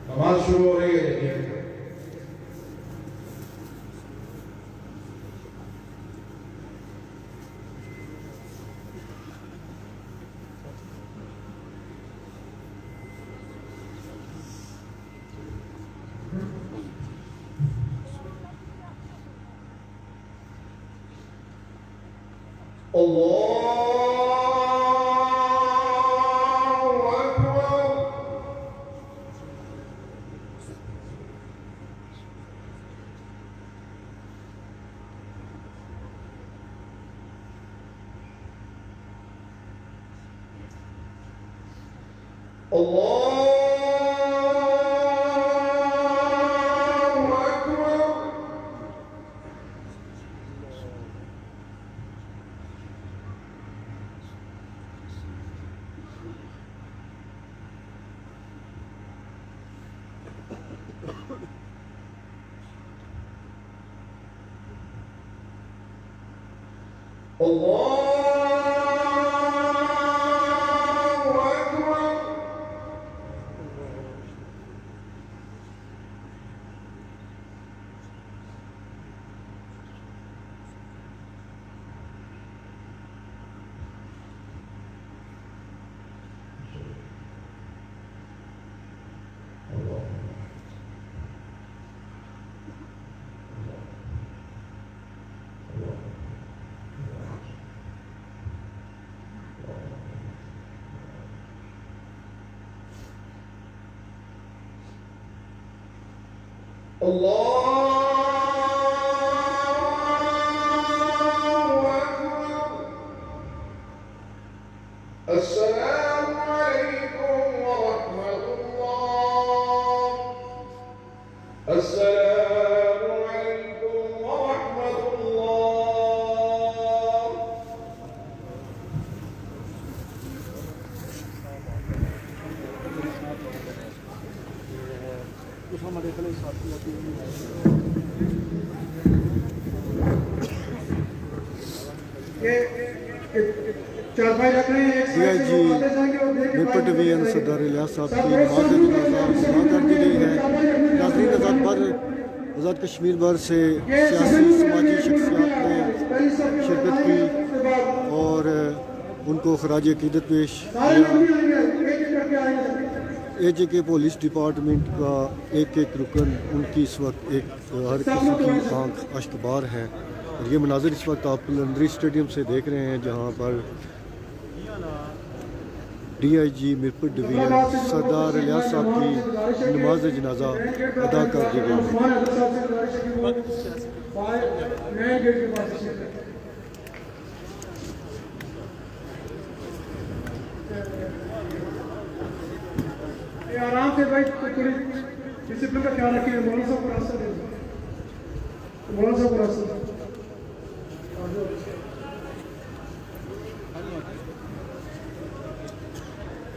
نماز شروع ہو رہی ہے. السلام عليكم ورحمة الله. السلام عليكم ورحمة الله. چارپائی رکھ رہے ہیں. میرپور ڈویژن سردار الیاس صاحب کی نماز جنازہ سما کر دی گئی ہے. ناظرین آزاد کشمیر بھر سے سیاسی سماجی شخصیات نے شرکت کی اور ان کو خراج عقیدت پیش کیا. اے جے کے پولیس ڈپارٹمنٹ کا ایک ایک رکن ان کی اس وقت ایک ہر کسی کی آنکھ اشکبار ہے. اور یہ مناظر اس وقت آپ قلندری اسٹیڈیم سے دیکھ رہے ہیں جہاں پر D I G Mirpur division Sardar Ilyas صاحب کی نماز جنازہ ادا کر دی گئی. آرام سے بھائی تھوڑی ڈسپلن کا خیال رکھیں. مولانا صاحب کو راستہ دیں. مولانا صاحب کو راستہ دیں.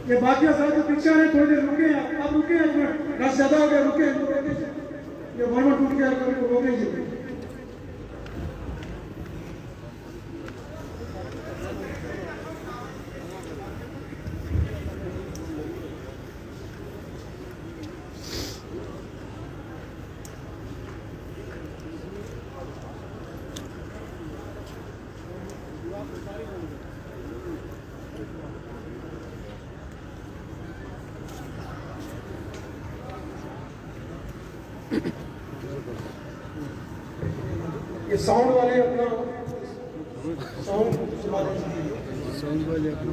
یہ باقی حضرات جو پیچھے آ رہے ہیں تھوڑی دیر رکے ہیں. آپ رکے ہیں, رش زیادہ ہو گیا, رکے. یہ ورمہ ٹوٹ گیا, روکیں گے. یہ ساؤنڈ والے اپنا ساؤنڈ والے اپنا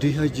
DIG